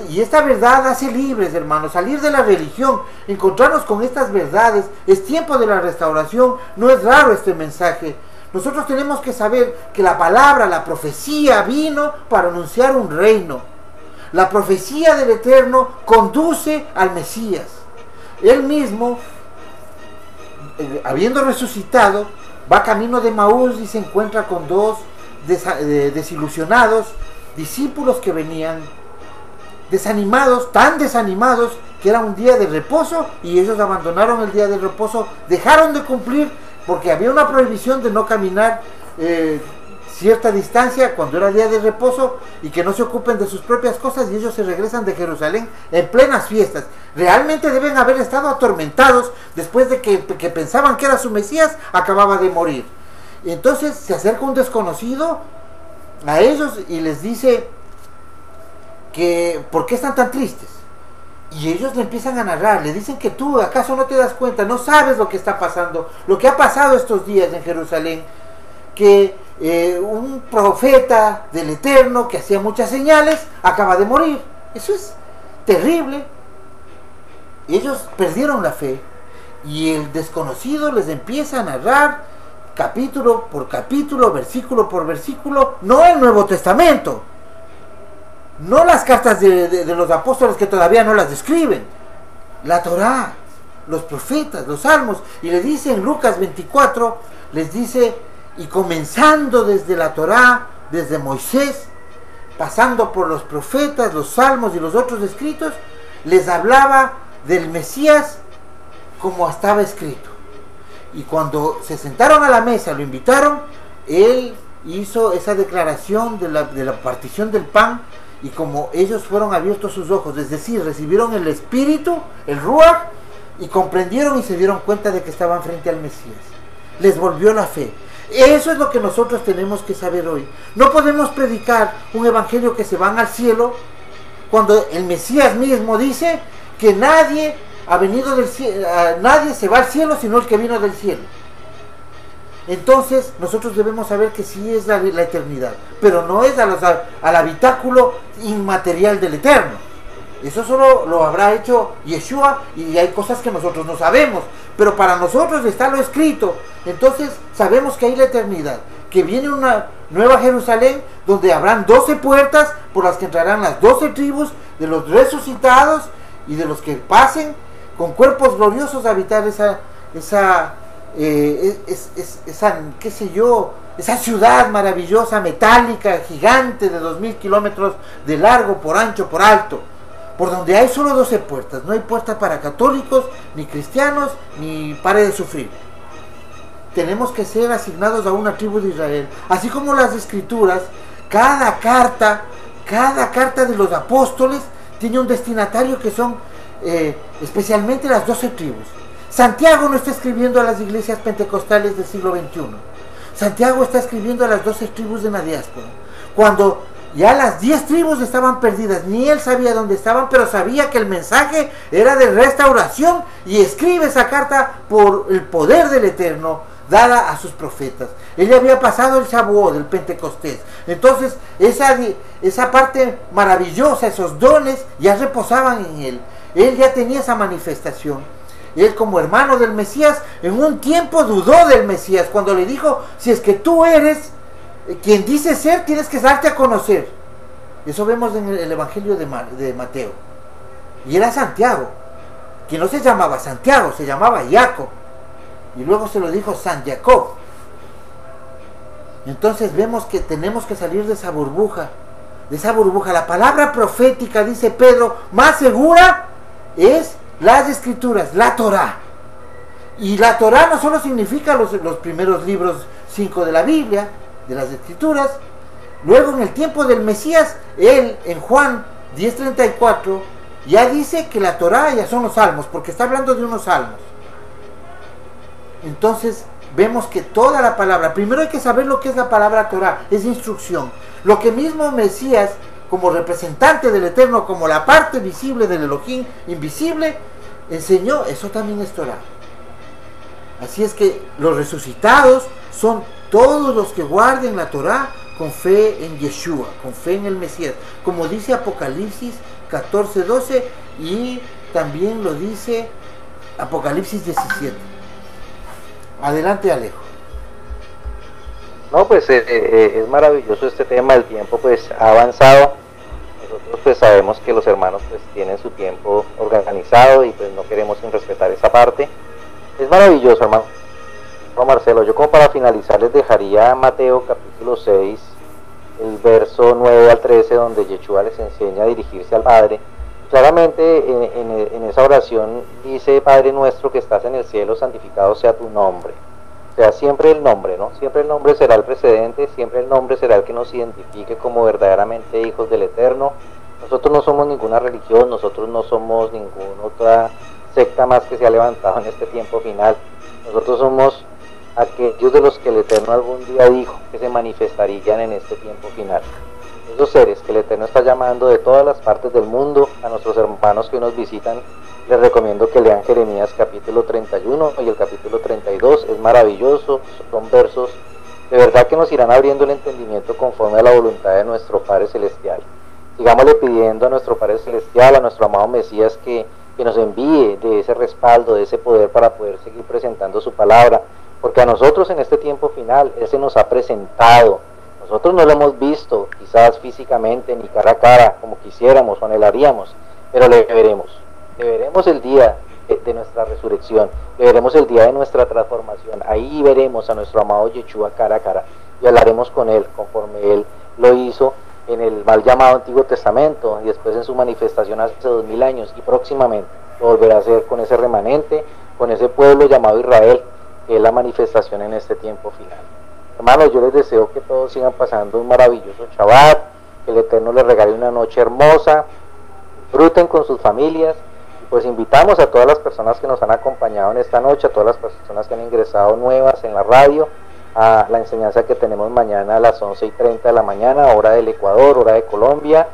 y esta verdad hace libres, hermanos, salir de la religión, encontrarnos con estas verdades. Es tiempo de la restauración, no es raro este mensaje. Nosotros tenemos que saber que la palabra, la profecía vino para anunciar un reino. La profecía del Eterno conduce al Mesías. Él mismo, habiendo resucitado, va camino de Maús y se encuentra con dos desilusionados discípulos que venían desanimados, tan desanimados que era un día de reposo, y ellos abandonaron el día de reposo, dejaron de cumplir porque había una prohibición de no caminar cierta distancia cuando era día de reposo, y que no se ocupen de sus propias cosas, y ellos se regresan de Jerusalén en plenas fiestas. Realmente deben haber estado atormentados después de que pensaban que era su Mesías, acababa de morir. Y entonces se acerca un desconocido a ellos y les dice que ¿por qué están tan tristes? Y ellos le empiezan a narrar, le dicen que tú acaso no te das cuenta, no sabes lo que está pasando, lo que ha pasado estos días en Jerusalén, que un profeta del Eterno que hacía muchas señales acaba de morir. Eso es terrible. Ellos perdieron la fe, y el desconocido les empieza a narrar capítulo por capítulo, versículo por versículo, no el Nuevo Testamento, no las cartas de los apóstoles que todavía no las describen, la Torá, los profetas, los salmos. Y le dice en Lucas 24, les dice, y comenzando desde la Torá, desde Moisés, pasando por los profetas, los salmos y los otros escritos, les hablaba del Mesías como estaba escrito. Y cuando se sentaron a la mesa, lo invitaron, él hizo esa declaración de la partición del pan, y como ellos fueron abiertos sus ojos, es decir, recibieron el Espíritu, el Ruach, y comprendieron y se dieron cuenta de que estaban frente al Mesías, les volvió la fe. Eso es lo que nosotros tenemos que saber hoy. No podemos predicar un evangelio que se van al cielo, cuando el Mesías mismo dice que nadie ha venido del cielo, nadie se va al cielo sino el que vino del cielo. Entonces nosotros debemos saber que sí es la eternidad, pero no es al habitáculo inmaterial del Eterno. Eso solo lo habrá hecho Yeshua, y hay cosas que nosotros no sabemos, pero para nosotros está lo escrito. Entonces sabemos que hay la eternidad, que viene una nueva Jerusalén donde habrán 12 puertas por las que entrarán las 12 tribus de los resucitados y de los que pasen con cuerpos gloriosos a habitar esa qué sé yo, esa ciudad maravillosa, metálica, gigante, de 2000 kilómetros de largo, por ancho, por alto, por donde hay solo 12 puertas. No hay puerta para católicos, ni cristianos, ni pare de sufrir. Tenemos que ser asignados a una tribu de Israel. Así como las escrituras, cada carta cada carta de los apóstoles tiene un destinatario que son especialmente las 12 tribus. Santiago no está escribiendo a las iglesias pentecostales del siglo XXI. Santiago está escribiendo a las 12 tribus de la diáspora. Cuando ya las 10 tribus estaban perdidas, ni él sabía dónde estaban, pero sabía que el mensaje era de restauración, y escribe esa carta por el poder del Eterno, dada a sus profetas. Él ya había pasado el Shavuot, del Pentecostés. Entonces esa parte maravillosa, esos dones ya reposaban en él. Él ya tenía esa manifestación. Él, como hermano del Mesías, en un tiempo dudó del Mesías cuando le dijo: si es que tú eres quien dice ser, tienes que darte a conocer. Eso vemos en el Evangelio de Mateo. Y era Santiago, que no se llamaba Santiago, se llamaba Jacob, y luego se lo dijo San Jacob. Entonces vemos que tenemos que salir de esa burbuja. La palabra profética, dice Pedro, más segura es las escrituras, la Torá. Y la Torá no solo significa los primeros libros 5 de la Biblia, de las escrituras. Luego, en el tiempo del Mesías, él en Juan 10:34 ya dice que la Torá ya son los salmos, porque está hablando de unos salmos. Entonces vemos que toda la palabra, primero hay que saber lo que es la palabra Torá, es instrucción. Lo que mismo Mesías, como representante del Eterno, como la parte visible del Elohim invisible, enseñó, eso también es Torá. Así es que los resucitados son todos los que guarden la Torá con fe en Yeshua, con fe en el Mesías, como dice Apocalipsis 14:12, y también lo dice Apocalipsis 17. Adelante, Alejo. No, pues es maravilloso este tema. El tiempo pues ha avanzado. Nosotros pues sabemos que los hermanos pues tienen su tiempo organizado y pues no queremos sin respetar esa parte. Es maravilloso, hermano Marcelo. Yo, como para finalizar, les dejaría Mateo capítulo 6, el verso 9 al 13, donde Yeshua les enseña a dirigirse al Padre. Claramente en esa oración dice: Padre nuestro que estás en el cielo, santificado sea tu nombre. O sea, siempre el nombre, ¿no? Siempre el nombre será el precedente, siempre el nombre será el que nos identifique como verdaderamente hijos del Eterno. Nosotros no somos ninguna religión, nosotros no somos ninguna otra secta más que se ha levantado en este tiempo final. Nosotros somos aquellos de los que el Eterno algún día dijo que se manifestarían en este tiempo final. Esos seres que el Eterno está llamando de todas las partes del mundo. A nuestros hermanos que nos visitan, les recomiendo que lean Jeremías capítulo 31 y el capítulo 32, es maravilloso, son versos de verdad que nos irán abriendo el entendimiento conforme a la voluntad de nuestro Padre Celestial. Sigámosle pidiendo a nuestro Padre Celestial, a nuestro amado Mesías, que nos envíe de ese respaldo, de ese poder para poder seguir presentando su palabra, porque a nosotros en este tiempo final Él se nos ha presentado. Nosotros no lo hemos visto quizás físicamente ni cara a cara como quisiéramos o anhelaríamos, pero le veremos el día de nuestra resurrección, le veremos el día de nuestra transformación. Ahí veremos a nuestro amado Yeshua cara a cara y hablaremos con Él conforme Él lo hizo en el mal llamado Antiguo Testamento y después en su manifestación hace 2000 años, y próximamente lo volverá a hacer con ese remanente, con ese pueblo llamado Israel, que es la manifestación en este tiempo final. Hermanos, yo les deseo que todos sigan pasando un maravilloso Shabbat, que el Eterno les regale una noche hermosa, disfruten con sus familias, y pues invitamos a todas las personas que nos han acompañado en esta noche, a todas las personas que han ingresado nuevas en la radio, a la enseñanza que tenemos mañana a las 11:30 de la mañana, hora del Ecuador, hora de Colombia,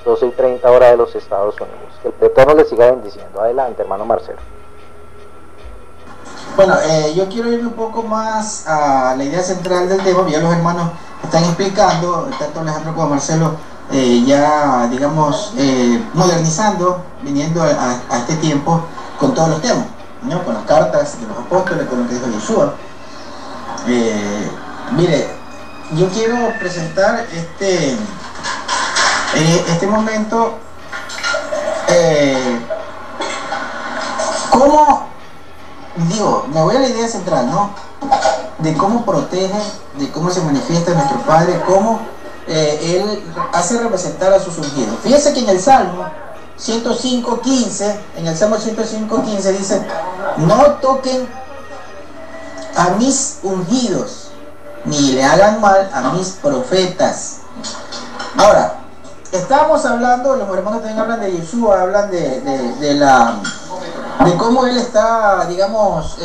12:30 hora de los Estados Unidos. Que el Eterno les siga bendiciendo. Adelante, hermano Marcelo. Bueno, yo quiero ir un poco más a la idea central del tema. Ya los hermanos están explicando, tanto Alejandro como Marcelo, ya digamos modernizando, viniendo a este tiempo con todos los temas, ¿no? Con las cartas de los apóstoles, con lo que dijo Yeshua. Mire, yo quiero presentar este momento cómo, digo, me voy a la idea central, ¿no? De cómo protege, de cómo se manifiesta nuestro Padre, cómo Él hace representar a sus ungidos. Fíjense que en el Salmo 105:15, en el Salmo 105:15 dice: no toquen a mis ungidos, ni le hagan mal a mis profetas. Ahora, Estábamos hablando, los hermanos también hablan de Yeshua, hablan de cómo él está, digamos,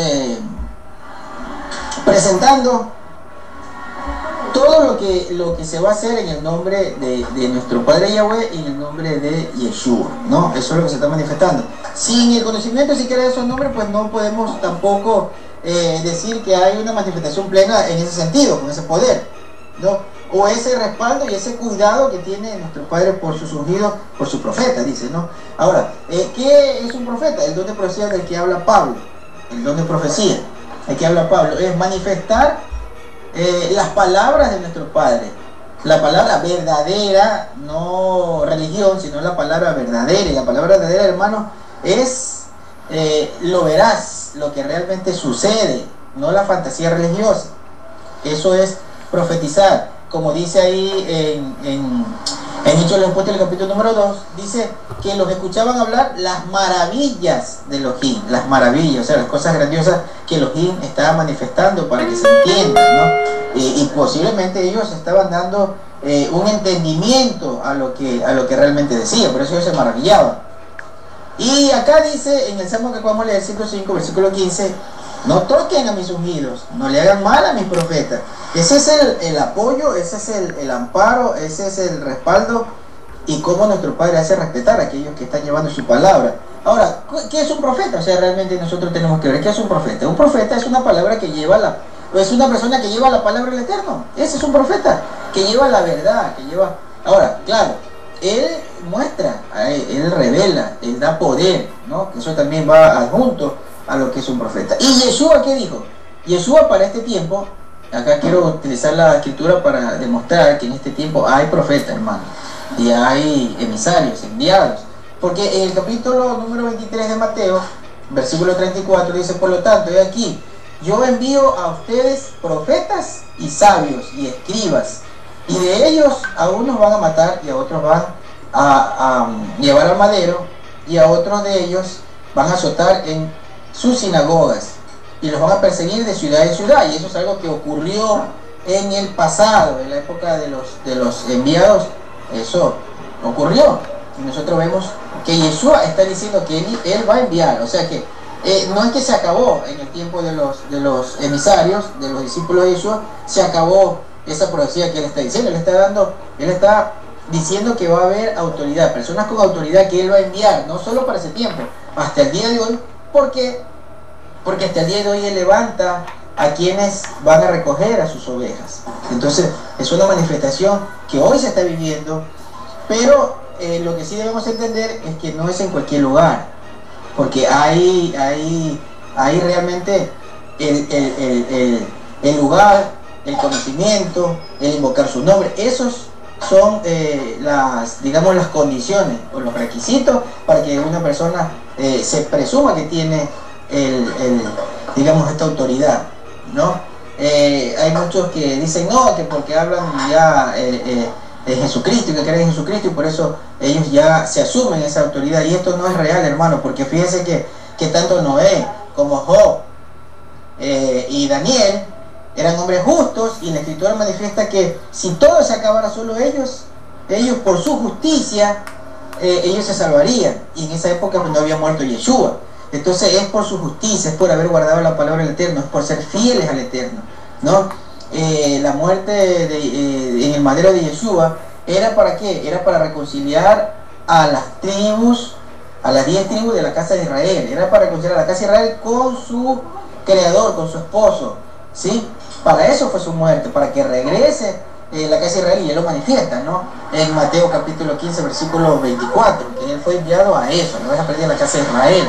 presentando todo lo que se va a hacer en el nombre de nuestro Padre Yahweh y en el nombre de Yeshua, ¿no? Eso es lo que se está manifestando. Sin el conocimiento siquiera de esos nombres, pues no podemos tampoco decir que hay una manifestación plena en ese sentido, con ese poder, ¿no? O ese respaldo y ese cuidado que tiene nuestro Padre por sus ungidos, por su profeta, dice, ¿no? Ahora, ¿qué es un profeta? El don de profecía del que habla Pablo, el don de profecía, el que habla Pablo, es manifestar las palabras de nuestro Padre, la palabra verdadera, no religión, sino la palabra verdadera. Y la palabra verdadera, hermano, es lo veraz, lo que realmente sucede, no la fantasía religiosa. Eso es profetizar. Como dice ahí en Hechos de los Apóstoles, capítulo número 2, dice que los escuchaban hablar las maravillas de Elohim, las maravillas, o sea, las cosas grandiosas que Elohim estaba manifestando para que se entienda, ¿no? Y posiblemente ellos estaban dando un entendimiento a lo que realmente decía, por eso ellos se maravillaban. Y acá dice, en el Salmo que acabamos de leer, 105, versículo 15, no toquen a mis ungidos, no le hagan mal a mis profetas. Ese es el apoyo, ese es el amparo, ese es el respaldo, y cómo nuestro Padre hace respetar a aquellos que están llevando su palabra. Ahora, ¿qué es un profeta? O sea, realmente nosotros tenemos que ver qué es un profeta. Un profeta es una palabra que lleva es una persona que lleva la palabra del Eterno. Ese es un profeta, que lleva la verdad, que lleva... Ahora, claro, él muestra, él revela, él da poder, ¿no? Que eso también va adjunto a lo que es un profeta. ¿Y Yeshua qué dijo? Yeshua para este tiempo, acá quiero utilizar la escritura para demostrar que en este tiempo hay profetas, hermano, y hay emisarios, enviados, porque en el capítulo número 23 de Mateo, versículo 34, dice, por lo tanto, he aquí, yo envío a ustedes profetas y sabios y escribas, y de ellos a unos van a matar y a otros van a llevar al madero, y a otros de ellos van a azotar en sus sinagogas, y los van a perseguir de ciudad en ciudad. Y eso es algo que ocurrió en el pasado, en la época de los enviados. Eso ocurrió, y nosotros vemos que Yeshua está diciendo que él va a enviar, o sea que no es que se acabó en el tiempo de los emisarios, de los discípulos de Yeshua, se acabó esa profecía que él está diciendo. Él está diciendo que va a haber autoridad, personas con autoridad que él va a enviar, no solo para ese tiempo, hasta el día de hoy, porque hasta el día de hoy él levanta a quienes van a recoger a sus ovejas. Entonces es una manifestación que hoy se está viviendo, pero lo que sí debemos entender es que no es en cualquier lugar, porque hay realmente el lugar, el conocimiento, el invocar su nombre. Esos son las condiciones o los requisitos para que una persona se presuma que tiene esta autoridad, ¿no? Hay muchos que dicen no, que porque hablan ya de Jesucristo y que creen en Jesucristo, y por eso ellos ya se asumen esa autoridad, y esto no es real, hermano, porque fíjense que tanto Noé como Job y Daniel eran hombres justos, y la escritura manifiesta que si todo se acabara solo ellos por su justicia, ellos se salvarían, y en esa época pues no había muerto Yeshua. Entonces es por su justicia, es por haber guardado la palabra del Eterno, es por ser fieles al Eterno, ¿no? La muerte en el madero de Yeshua era para qué? Era para reconciliar a las tribus, a las 10 tribus de la casa de Israel. Era para reconciliar a la casa de Israel con su creador, con su esposo, ¿sí? Para eso fue su muerte, para que regrese la casa de Israel, y él lo manifiesta, ¿no? En Mateo capítulo 15, versículo 24, que él fue enviado a eso, no vas a perder la casa de Israel.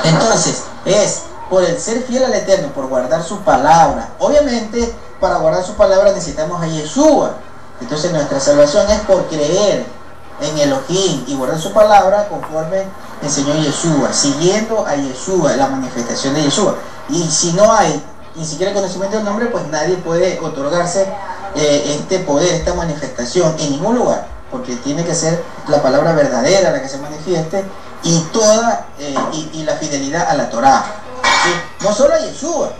Entonces, es por el ser fiel al Eterno, por guardar su palabra. Obviamente, para guardar su palabra necesitamos a Yeshua. Entonces, nuestra salvación es por creer en Elohim y guardar su palabra conforme enseñó Yeshua, siguiendo a Yeshua, la manifestación de Yeshua. Y si no hay ni siquiera conocimiento del nombre, pues nadie puede otorgarse este poder, esta manifestación en ningún lugar, porque tiene que ser la palabra verdadera la que se manifieste, y toda y la fidelidad a la Torá, ¿sí? No solo a Yeshua,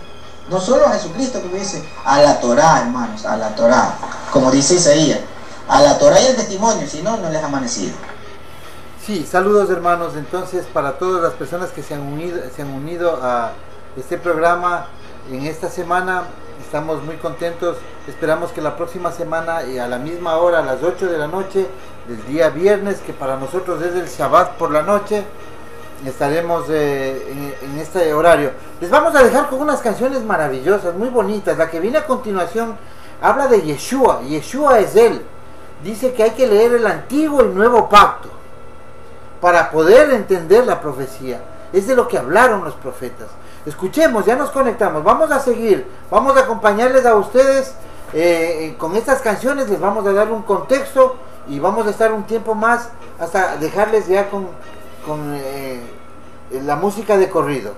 no solo a Jesucristo, como dice, a la Torá, hermanos, a la Torá, como dice Isaías, a la Torá y el testimonio, si no, no les ha amanecido. Sí, saludos hermanos. Entonces, para todas las personas que se han unido a este programa en esta semana, estamos muy contentos. Esperamos que la próxima semana y a la misma hora, a las 8 de la noche del día viernes, que para nosotros es el Shabbat por la noche, estaremos en este horario. Les vamos a dejar con unas canciones maravillosas, muy bonitas. La que viene a continuación habla de Yeshua. Yeshua es Él. Dice que hay que leer el Antiguo y Nuevo Pacto para poder entender la profecía. Es de lo que hablaron los profetas. Escuchemos, ya nos conectamos. Vamos a seguir, vamos a acompañarles a ustedes con estas canciones. Les vamos a dar un contexto y vamos a estar un tiempo más hasta dejarles ya con la música de corrido.